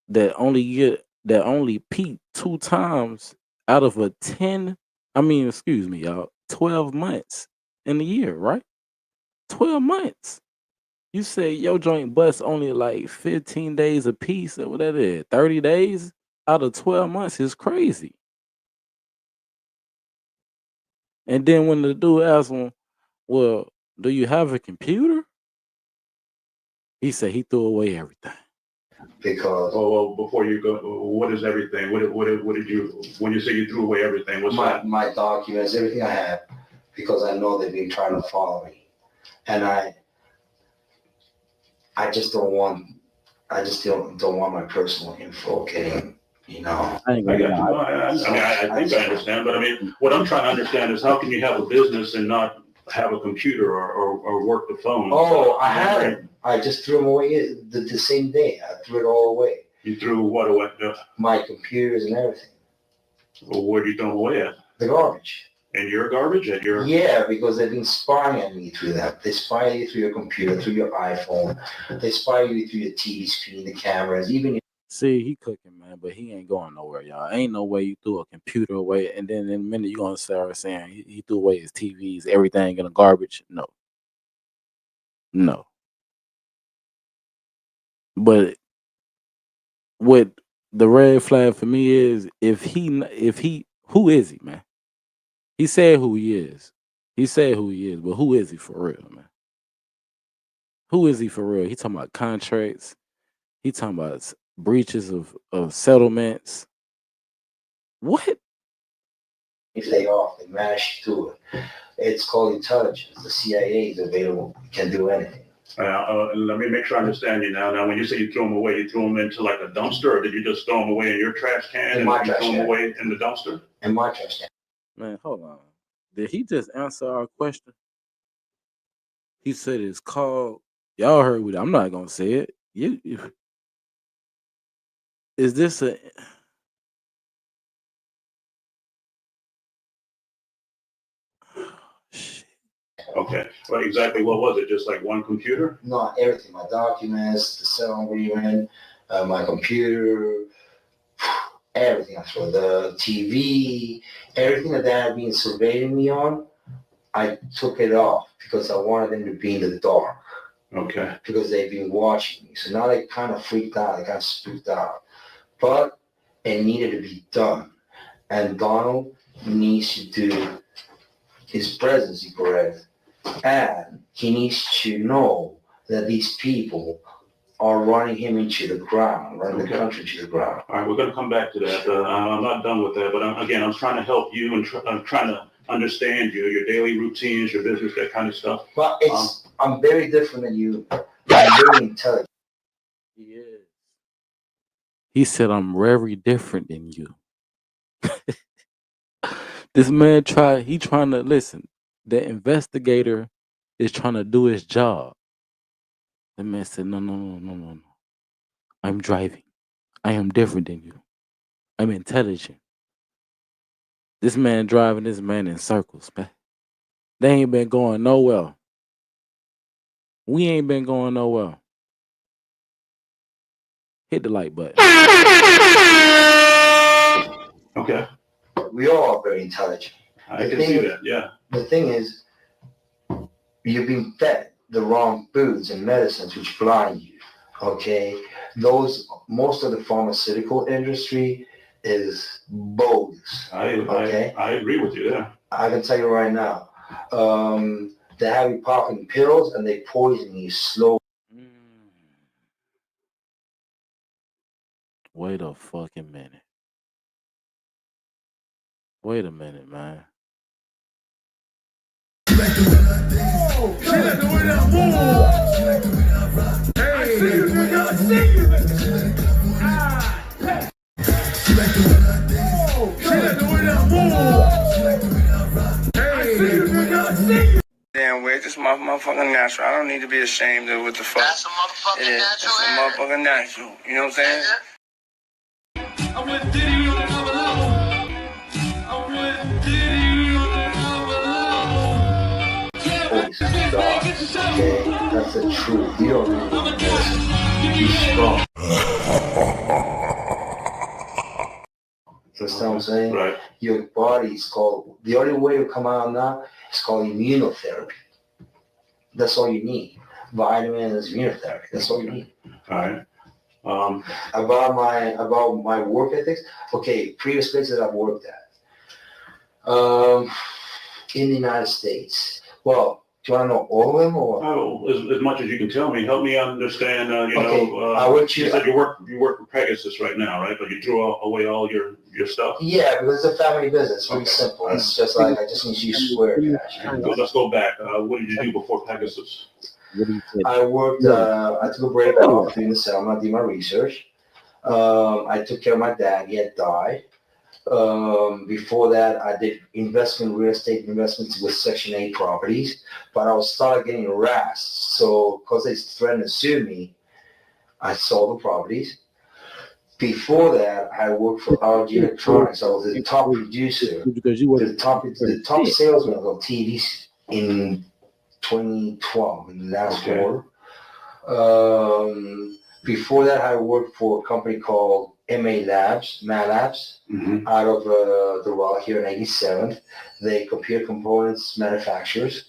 that only peak 2 times out of a 12 months in a year, right? 12 months. You say your joint busts only like 15 days a piece, or what that is, 30 days out of 12 months is crazy. And then when the dude asked him, well, do you have a computer? He said he threw away everything. Because well, before you go, what is everything? What did you, when you say you threw away everything, what's that? My documents, everything I have, because I know they've been trying to follow me. And I just don't want my personal info getting, I think I understand, but I mean, what I'm trying to understand is how can you have a business and not have a computer or work the phone? Oh, I had it. I just threw them away the same day. I threw it all away. You threw what away? My computers and everything. Well, where do you throw them away at? The garbage. And your garbage at your? Yeah, because they've been spying on me through that. They spy you through your computer, through your iPhone. They spy you through your TV screen, the cameras, even. See, he cooking, man, but he ain't going nowhere, y'all. Ain't no way you threw a computer away, and then in a minute you gonna start saying he threw away his TVs, everything in the garbage. No. But what the red flag for me is if he who is he, man? He said who he is. But who is he for real, man? Who is he for real? He talking about contracts. He talking about breaches of settlements. What? If they off, they manage to do it. It's called intelligence. The CIA is available. You can do anything. Let me make sure I understand you now. Now, when you say you threw them away, you threw them into like a dumpster, or did you just throw them away in your trash can and you threw them away in the dumpster? In my trash can. Man, hold on. Did he just answer our question? He said it's called. Y'all heard what I'm not gonna say it. Is this a? Okay. Well, exactly. What was it? Just like one computer? No, everything. My documents, the settlement agreement, my computer, everything. I throw the TV, everything that they had been surveilling me on. I took it off because I wanted them to be in the dark. Okay. Because they've been watching me. So now they kind of freaked out. They kind of spooked out. But it needed to be done. And Donald needs to do his presidency correct. And he needs to know that these people are running him into the ground, running the country into the ground. All right, we're going to come back to that. I'm not done with that, but I'm trying to help you and I'm trying to understand you, your daily routines, your business, that kind of stuff. But I'm very different than you. I'm very intelligent. Yeah. He said, I'm very different than you. This man trying to listen. The investigator is trying to do his job. The man said, no. I'm driving. I am different than you. I'm intelligent. This man driving this man in circles, man. They ain't been going nowhere. We ain't been going nowhere. Hit the like button. Okay. We all are very intelligent. I can see that, yeah. The thing is, you've been fed the wrong foods and medicines which blind you, okay? Most of the pharmaceutical industry is bogus, okay? I agree with you there. I can tell you right now, they have you popping pills and they poison you slowly. Wait a fucking minute. Wait a minute, man. Damn, where's this my motherfucking natural. I don't need to be ashamed of what the fuck. That's a motherfucking natural. It's a motherfucking natural. You know what I'm saying? I'm with Diddy on another level. I'm with Diddy on another level. Okay, that's the truth. You don't need any medicine. Be strong. That's what I'm saying? Right. Your body is called, the only way to come out now is called immunotherapy. That's all you need. Vitamins, immunotherapy. That's all you need. All right. About my work ethics. Okay, previous places I've worked at. In the United States. Well, do you want to know all of them or? Oh, as much as you can tell me. Help me understand. You said you work for Pegasus right now, right? But you threw away all your stuff. Yeah, because it's a family business. Really simple. It's just like I just need to use square cash. Let's go back. What did you do before Pegasus? I worked. I took a break off during the summer. I did my research. I took care of my dad. He had died. Before that, I did real estate investments with Section 8 properties, but I was started getting harassed. So, because they threatened to sue me, I sold the properties. Before that, I worked for RG Electronics. I was the top producer, the top salesman on TV in 2012, in the last quarter. Before that, I worked for a company called Malabs, out of the Rock here in 87th. They computer components manufacturers.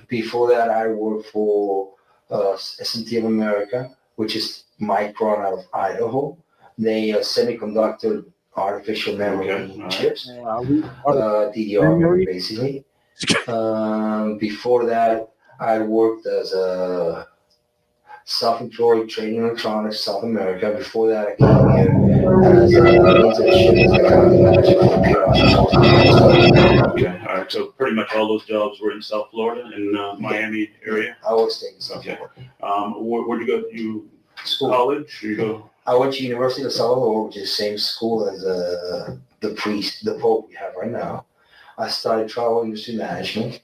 Before that, I worked for S&T of America, which is Micron out of Idaho. They semiconductor artificial memory chips, DDR memory basically. Before that, I worked as a self-employed trading electronics, South America. Before that, I came here as an internship as a accounting manager for PR. Okay, all right. So pretty much all those jobs were in South Florida, in Miami area. I was staying in South Florida. Where'd you go? You college? Or you go? I went to University of Salvador, which is the same school as the Pope we have right now. I started travel industry management,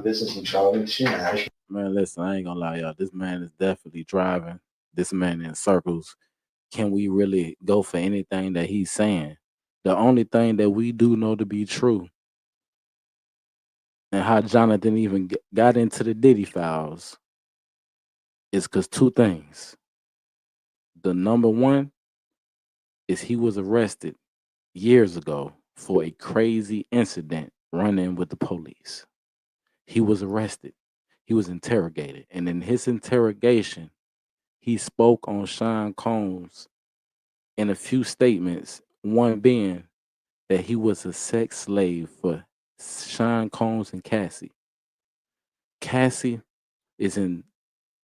business and travel industry management. Man, listen, I ain't gonna lie, y'all. This man is definitely driving. This man in circles. Can we really go for anything that he's saying? The only thing that we do know to be true, and how Jonathan even got into the Diddy files, is because two things. The number one is he was arrested years ago for a crazy incident running with the police. He was arrested. He was interrogated. And in his interrogation, he spoke on Sean Combs in a few statements, one being that he was a sex slave for Sean Combs and Cassie. Cassie is in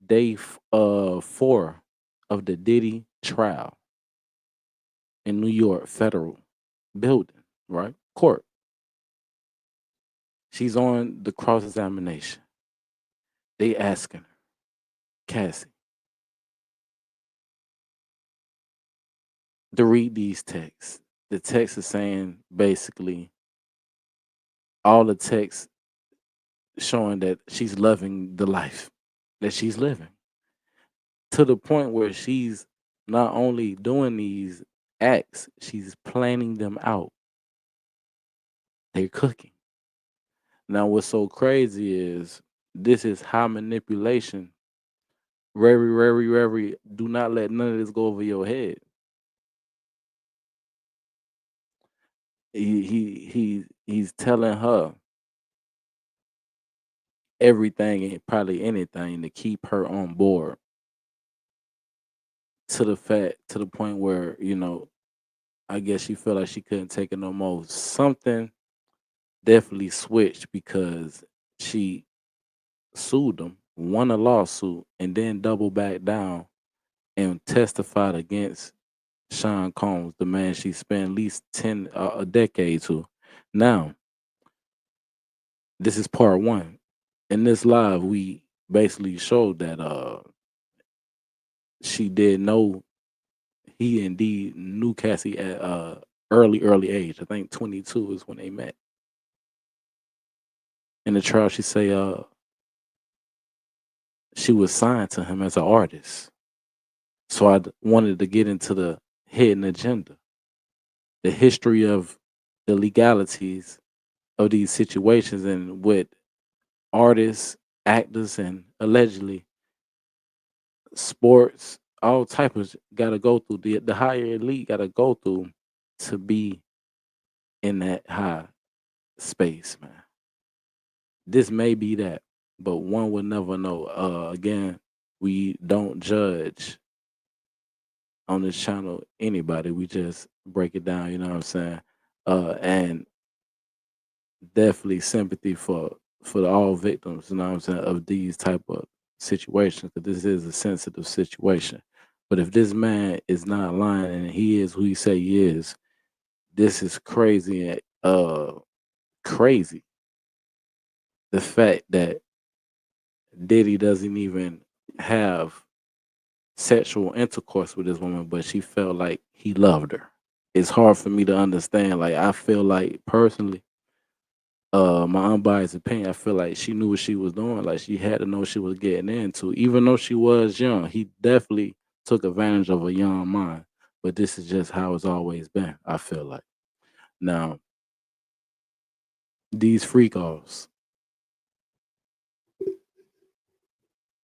day 4 of the Diddy trial in New York federal building, right? Court. She's on the cross-examination. They asking her, Cassie, to read these texts. The text is saying basically all the text showing that she's loving the life that she's living, to the point where she's not only doing these acts, she's planning them out. They're cooking. Now, what's so crazy is this is high manipulation. Very, do not let none of this go over your head. He's telling her everything and probably anything to keep her on board, to the point where, I guess she felt like she couldn't take it no more. Something definitely switched because she sued them, won a lawsuit, and then doubled back down and testified against Sean Combs, the man she spent at least a decade to. Now, this is part 1. In this live, we basically showed that she did know, he indeed knew Cassie at early age. I think 22 is when they met. In the trial, she say she was signed to him as an artist. So I wanted to get into the hidden agenda, the history of the legalities of these situations and what artists, actors, and allegedly sports, all type of got to go through. The higher elite got to go through to be in that high space, man. This may be that, but one would never know. Again, we don't judge on this channel anybody. We just break it down. You know what I'm saying? And definitely sympathy for all victims. You know what I'm saying, of these type of situations, because this is a sensitive situation. But if this man is not lying and he is who he say he is, this is crazy. Crazy. The fact that Diddy doesn't even have sexual intercourse with this woman, but she felt like he loved her. It's hard for me to understand. Like, I feel like personally, my unbiased opinion, I feel like she knew what she was doing. Like, she had to know what she was getting into. Even though she was young, he definitely took advantage of a young mind. But this is just how it's always been, I feel like. Now, these freak offs,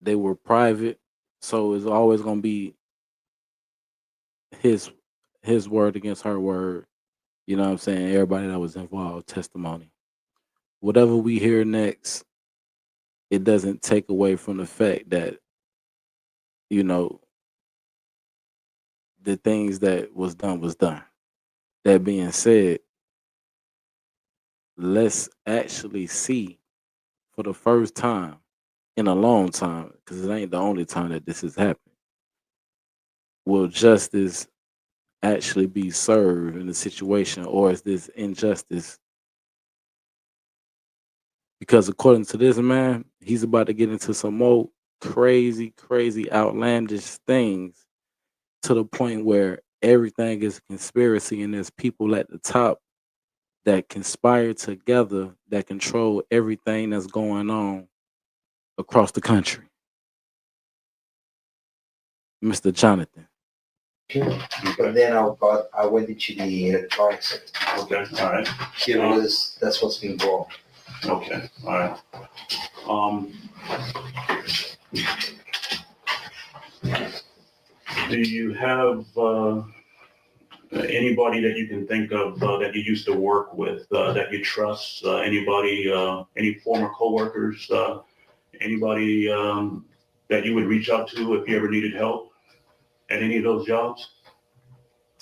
they were private, so it's always gonna be his word against her word. You know what I'm saying? Everybody that was involved, testimony. Whatever we hear next, it doesn't take away from the fact that, you know, the things that was done was done. That being said, let's actually see for the first time in a long time, because it ain't the only time that this has happened, will justice actually be served in the situation, or is this injustice? Because according to this man, he's about to get into some more crazy, outlandish things, to the point where everything is a conspiracy and there's people at the top that conspire together that control everything that's going on across the country. Mr. Jonathan. But then I went into the electronic sector. Okay, all right. Because that's what's been wrong. Okay, all right. Do you have anybody that you can think of that you used to work with that you trust? Anybody, any former coworkers? Anybody that you would reach out to if you ever needed help at any of those jobs?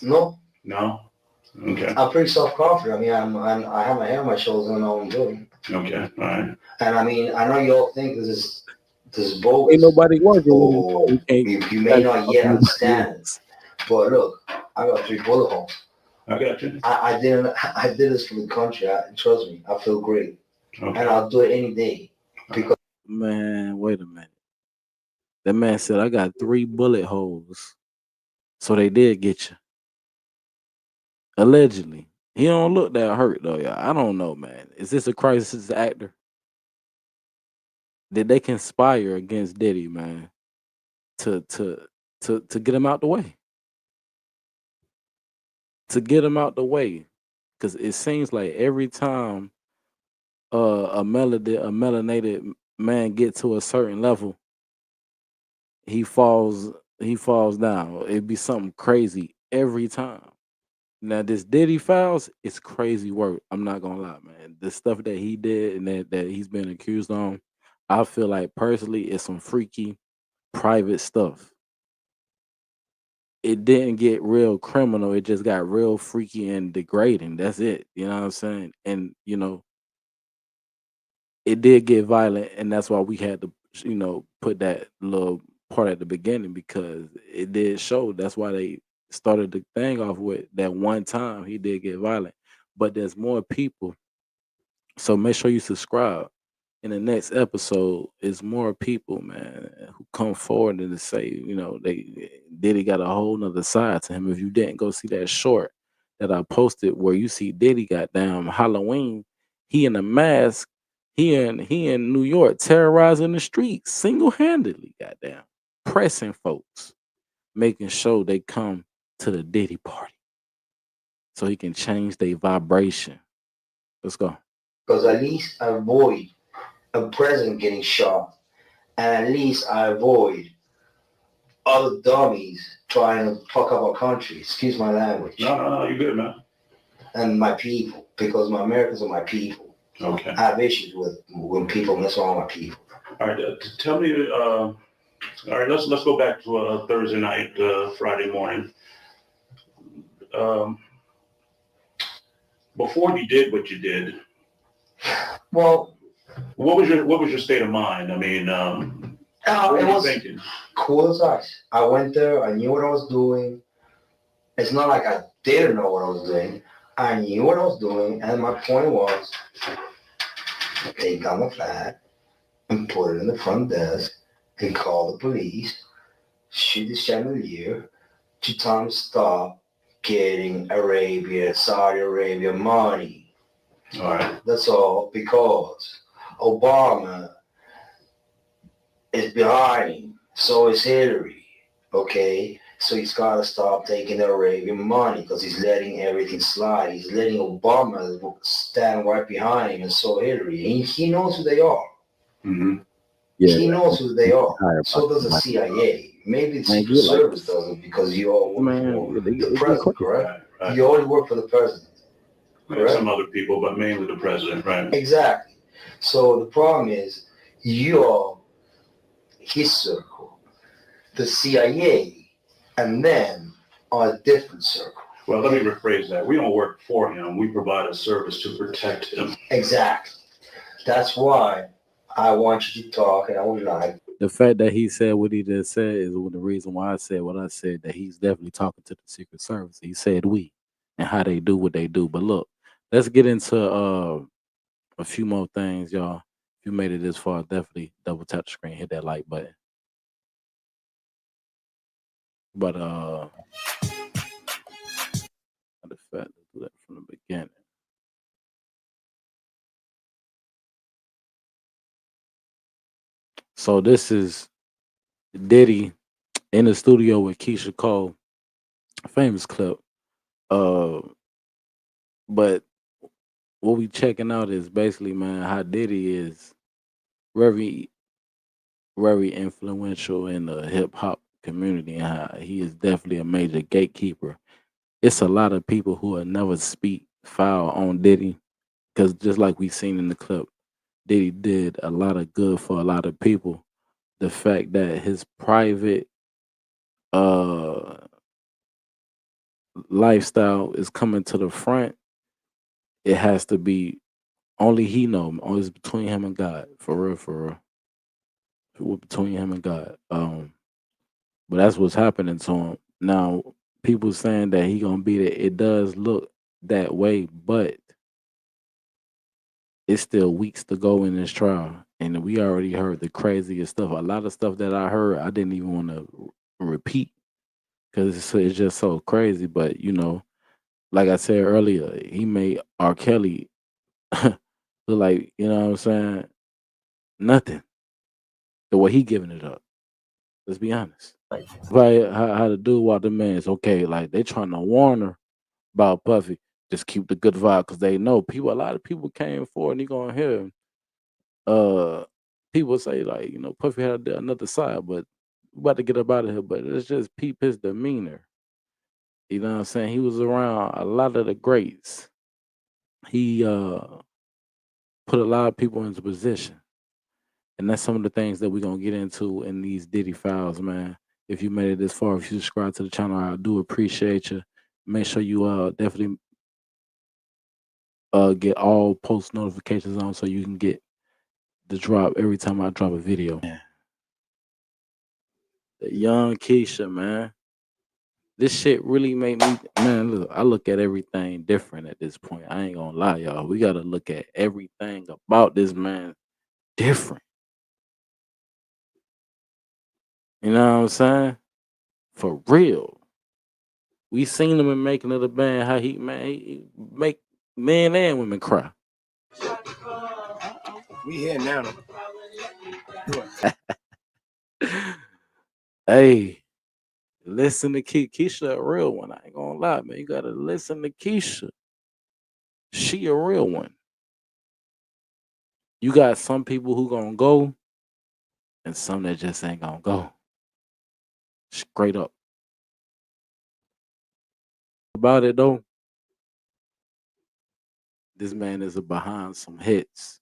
No. No. Okay. I'm pretty self-confident. I mean, I have my head on my shoulders and I know what I'm doing. Okay, all right. And I mean, I know you all think this is bogus. Ain't nobody working or with him. you may not yet understand it. But look, I got 3 bullet holes. I got you. I did this for the country. Trust me, I feel great. Okay. And I'll do it any day. Because Man, wait a minute. That man said, I got 3 bullet holes. So they did get you. Allegedly. He don't look that hurt though, y'all. I don't know, man. Is this a crisis actor? Did they conspire against Diddy, man, to get him out the way? To get him out the way. Because it seems like every time a melanated man get to a certain level, he falls down. It'd be something crazy every time. Now this Diddy Files is crazy work. I'm not gonna lie, man. The stuff that he did and that he's been accused on, I feel like personally it's some freaky private stuff. It didn't get real criminal. It just got real freaky and degrading. That's it. You know what I'm saying? And you know, it did get violent, and that's why we had to, you know, put that little part at the beginning, because it did show. That's why they started the thing off with that one time he did get violent. But there's more people, so make sure you subscribe. In the next episode, is more people, man, who come forward and to say, you know, Diddy got a whole nother side to him. If you didn't go see that short that I posted where you see Diddy got down Halloween, he in a mask He in New York terrorizing the streets single-handedly, goddamn. Pressing folks, making sure they come to the Diddy party so he can change their vibration. Let's go. Because at least I avoid a president getting shot, and at least I avoid other dummies trying to fuck up our country. Excuse my language. No, you're good, man. And my people, because my Americans are my people. Okay. I have issues with when people mess around with my people. All right, tell me. All right, let's go back to Thursday night, Friday morning. Before you did what you did, well, what was your state of mind? I mean, what were it you was thinking? cool as ice. I went there. I knew what I was doing. It's not like I didn't know what I was doing. I knew what I was doing, and my point was, take down the flag and put it in the front desk and call the police, shoot the chandelier to tell them to stop getting Saudi Arabia money. All right. That's all, because Obama is behind him. So is Hillary. Okay? So he's got to stop taking the Arabian money because he's letting everything slide. He's letting Obama stand right behind him, and so Hillary. He knows who they are. Mm-hmm. Yeah. He knows who they are. So does the CIA. Maybe the Secret Service doesn't, because you all work for the president, correct? Right. You only work for the president. Correct? Some other people, but mainly the president, right? Exactly. So the problem is, you're his circle, the CIA, and then are a different circle. Well, let me rephrase that. We don't work for him. We provide a service to protect him. Exactly. That's why I want you to talk, and I would like. The fact that he said what he just said is the reason why I said what I said, that he's definitely talking to the Secret Service. He said we and how they do what they do. But look, let's get into a few more things, y'all. If you made it this far, definitely double tap the screen, hit that like button. But the fact to do that from the beginning. So this is Diddy in the studio with Keisha Cole, famous clip. But what we checking out is basically, man, how Diddy is very, very influential in the hip hop community, and how he is definitely a major gatekeeper. It's a lot of people who will never speak foul on Diddy, because just like we seen in the clip, Diddy did a lot of good for a lot of people. The fact that his private lifestyle is coming to the front, it has to be only he know. Only it's between him and God, for real. Between him and God. But that's what's happening to him now. People saying that he gonna beat it. It does look that way, but it's still weeks to go in this trial, and we already heard the craziest stuff. A lot of stuff that I heard, I didn't even want to repeat because it's just so crazy. But you know, like I said earlier, he made R. Kelly look like, you know what I'm saying, nothing. The way he giving it up. Let's be honest. Like how the dude walked the man is okay. Like they trying to warn her about Puffy. Just keep the good vibe, because they know people. A lot of people came forward, and you gonna hear people say, like, you know, Puffy had another side, but we about to get up out of here. But let's just peep his demeanor. You know what I'm saying? He was around a lot of the greats. He put a lot of people into position. And that's some of the things that we're gonna get into in these Diddy files, man. If you made it this far, if you subscribe to the channel, I do appreciate you. Make sure you definitely get all post notifications on so you can get the drop every time I drop a video. The young Keisha, man. This shit really made me, man, look, I look at everything different at this point. I ain't gonna lie, y'all. We gotta look at everything about this man different. You know what I'm saying? For real. We seen him in Making of the Band, how he make men and women cry. We here now. Hey, listen to Keisha, a real one. I ain't gonna lie, man. You gotta listen to Keisha. She a real one. You got some people who gonna go, and some that just ain't gonna go. Straight up. About it though, this man is behind some hits.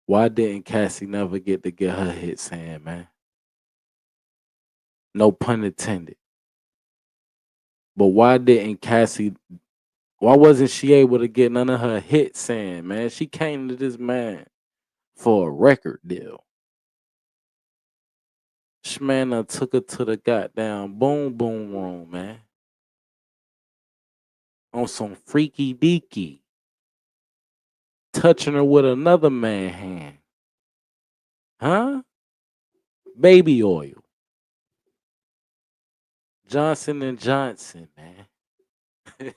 Why didn't Cassie never get to get her hits in, man? No pun intended. But why wasn't she able to get none of her hits in, man? She came to this man for a record deal. This man done took her to the goddamn boom boom room, man. On some freaky deaky. Touching her with another man hand. Huh? Baby oil. Johnson and Johnson, man.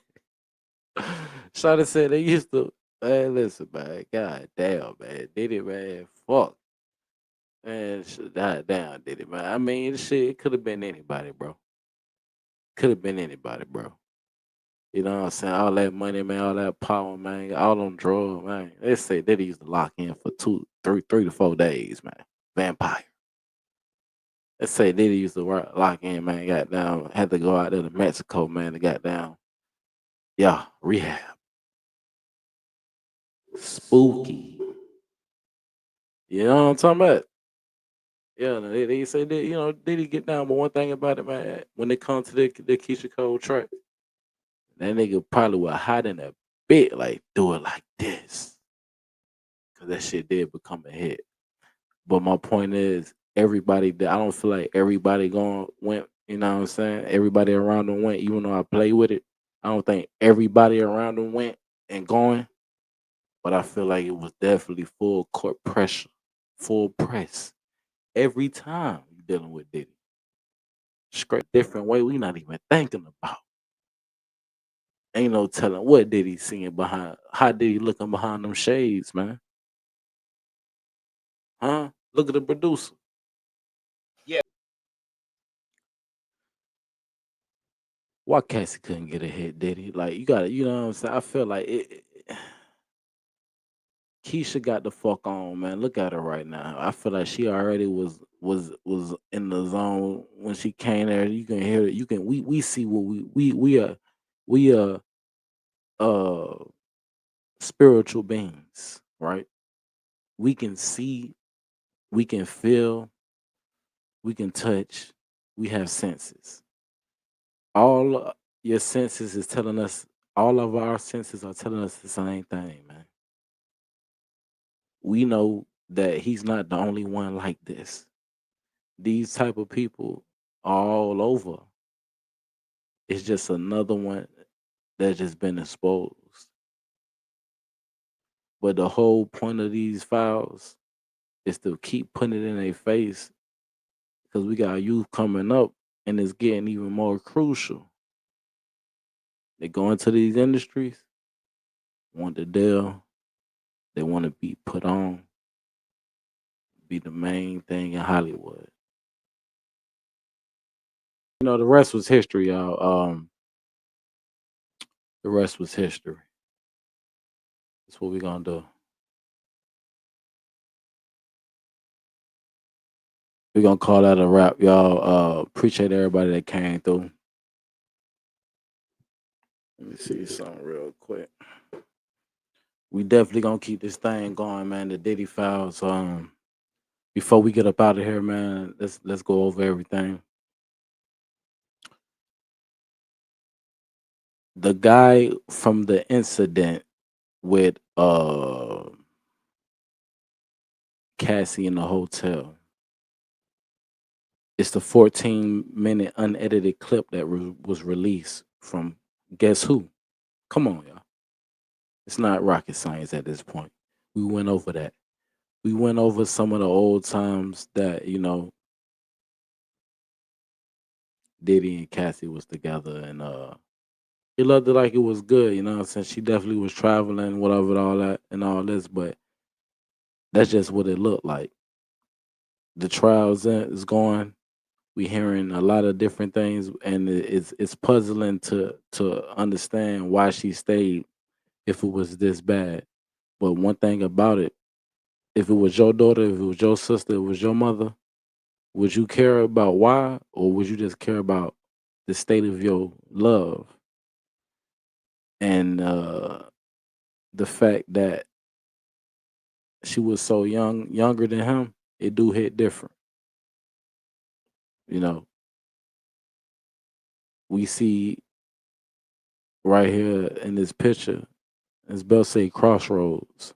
Shawty said they used to, man, listen, man. God damn, man. Diddy, man. Fuck. Man, god damn, Diddy, man. I mean, shit, it could have been anybody, bro. Could have been anybody, bro. You know what I'm saying? All that money, man, all that power, man, all them drugs, man. They say Diddy used to lock in for 3 to 4 days, man. Vampire. They say Diddy used to lock in, man. Got down, had to go out there to Mexico, man. To got down, yeah, rehab. Spooky. You know what I'm talking about? Yeah, they say that, you know, Diddy get down, but one thing about it, man, when it comes to the Keisha Cole track, that nigga probably was hot in a bit, like, do it like this. Because that shit did become a hit. But my point is, I don't feel like everybody went, you know what I'm saying? Everybody around them went, even though I play with it. I don't think everybody around them went and going. But I feel like it was definitely full court pressure, full press. Every time you dealing with Diddy. Straight different way we not even thinking about. Ain't no telling what Diddy seeing behind, how Diddy looking behind them shades, man. Huh? Look at the producer. Yeah. Why Cassie couldn't get a hit, Diddy? Like, you gotta, you know what I'm saying? I feel like Keisha got the fuck on, man. Look at her right now. I feel like she already was in the zone when she came there. You can hear it. You can we see what we are spiritual beings, right? We can see, we can feel, we can touch, we have senses. All your senses is telling us, all of our senses are telling us the same thing, man. We know that he's not the only one like this. These type of people are all over. It's just another one that's just been exposed. But the whole point of these files is to keep putting it in their face because we got youth coming up and it's getting even more crucial. They go into these industries, want the deal, they want to be put on, be the main thing in Hollywood. You know, the rest was history, y'all. The rest was history. That's what we're gonna do. We're gonna call that a wrap, y'all. Appreciate everybody that came through. Let me see something real quick. We definitely gonna keep this thing going, man. The Diddy files. Before we get up out of here, man, let's go over everything. The guy from the incident with Cassie in the hotel. It's the 14-minute unedited clip that was released from guess who? Come on, y'all. It's not rocket science at this point. We went over that. We went over some of the old times that, you know, Diddy and Cassie was together and he loved it like it was good, you know what I'm saying? She definitely was traveling, whatever, all that and all this, but That's just what it looked like. The trials is going. We hearing a lot of different things, and it's puzzling to understand why she stayed if it was this bad. But one thing about it, if it was your daughter, if it was your sister, it was your mother, would you care about why, or would you just care about the state of your love and the fact that she was so younger than him? It do hit different, you know. We see right here in this picture, it's Bell say Crossroads.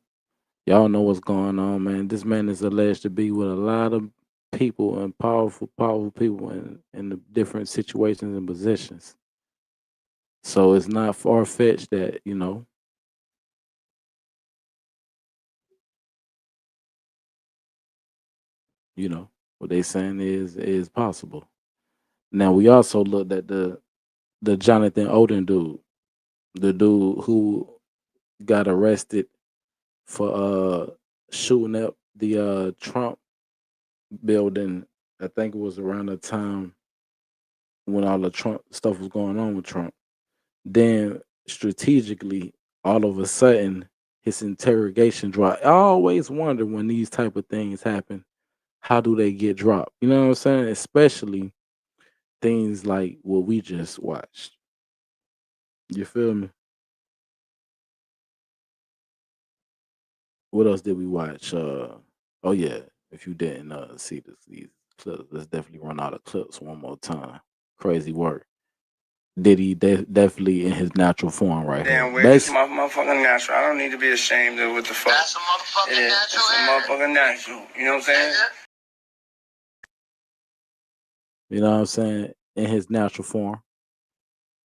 Y'all know what's going on, man. This man is alleged to be with a lot of people and powerful people in the different situations and positions. So it's not far fetched that, what they saying is possible. Now we also looked at the Jonathan Oden dude, the dude who got arrested for shooting up the Trump building. I think it was around the time when all the Trump stuff was going on with Trump. Then strategically, all of a sudden, his interrogation dropped. I always wonder when these type of things happen, how do they get dropped? You know what I'm saying? Especially things like what we just watched. You feel me? What else did we watch? Oh yeah, if you didn't see these clips, let's definitely run out of clips one more time. Crazy work. Diddy definitely in his natural form right Damn, here. weird. This is my motherfucking natural. I don't need to be ashamed of what the fuck. That's a motherfucking natural. It's a motherfucking natural. You know what I'm saying? You know what I'm saying? In his natural form.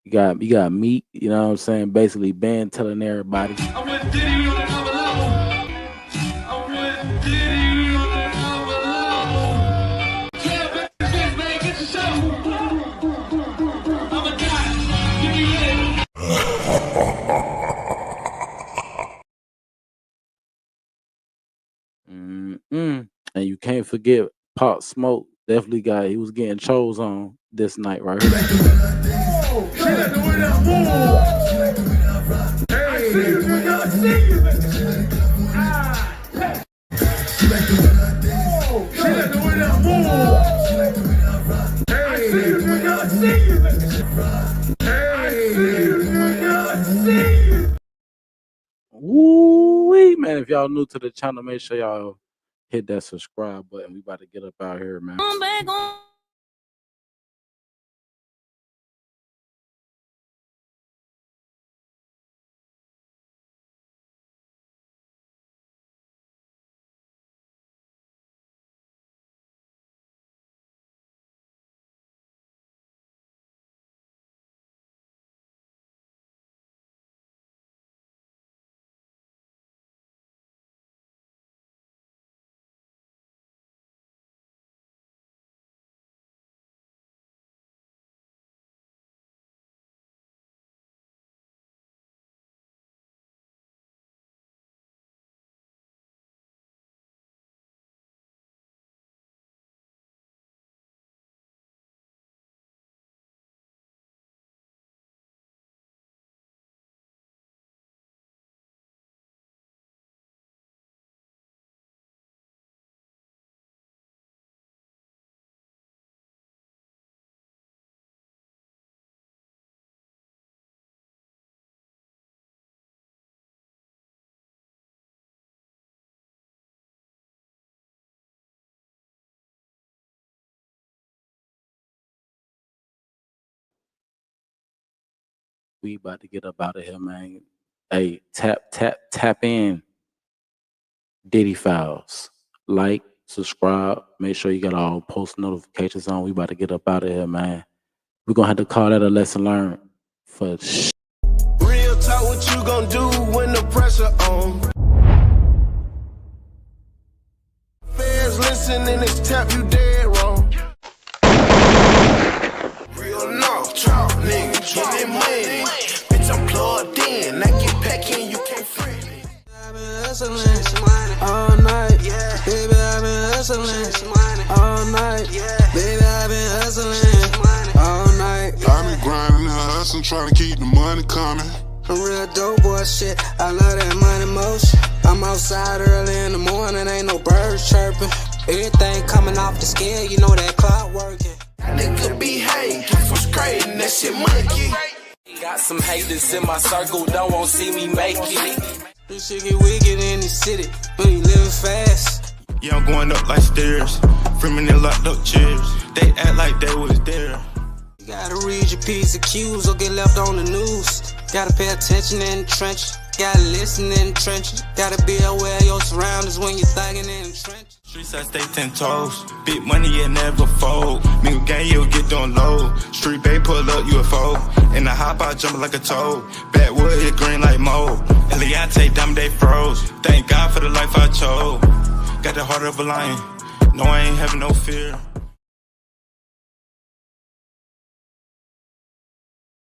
You got Meek, you know what I'm saying? Basically Ben telling everybody. I'm with Diddy on another level. I'm with Diddy on another level. Can't bet this, man. Get your show. I'm a guy. Give me it. And you can't forget Pop Smoke. Definitely he was getting chose on this night right here. She like the way that move. I see you, nigga. I see you. She like the way that move. I see you, nigga. I see you. I see you, nigga. I see you. Woo-wee, man. If y'all new to the channel, make sure y'all hit that subscribe button. We about to get up out here, man. We about to get up out of here, man. Hey, tap in Diddy Files. Like, subscribe. Make sure you got all post notifications on. We about to get up out of here, man. We're gonna have to call that a lesson learned for Real talk, what you gonna do when the pressure on? Fans listening, it's tap you dead wrong. Real no, trap nigga, getting money. Bitch, I'm plugged in, I get back in, you can't free me. I've been hustling all night. hustling, trying to keep the money coming. I'm real dope boy shit, I love that money motion. I'm outside early in the morning, ain't no birds chirping. Everything coming off the scale, you know that clock working. Nigga be hanging, frustrating, that shit monkey. Got some haters in my circle, don't want to see me make it. This shit get wicked in the city, but you living fast. Yeah, I'm going up like stairs. Freeman and locked up chairs. They act like they was there. You gotta read your P's and Q's or get left on the news. Gotta pay attention in the trenches. Gotta listen in the trenches. Gotta be aware of your surroundings when you're thugging in the trenches. Streets I stay 10 toes. Big money, it never fold. Nigga gang, you'll get on low. Street bay, pull up UFO. And I hop out, jumping like a toad. Backwood, it green like mold. Eliante, diamond, they froze. Thank God for the life I chose. Got the heart of a lion. No, I ain't having no fear.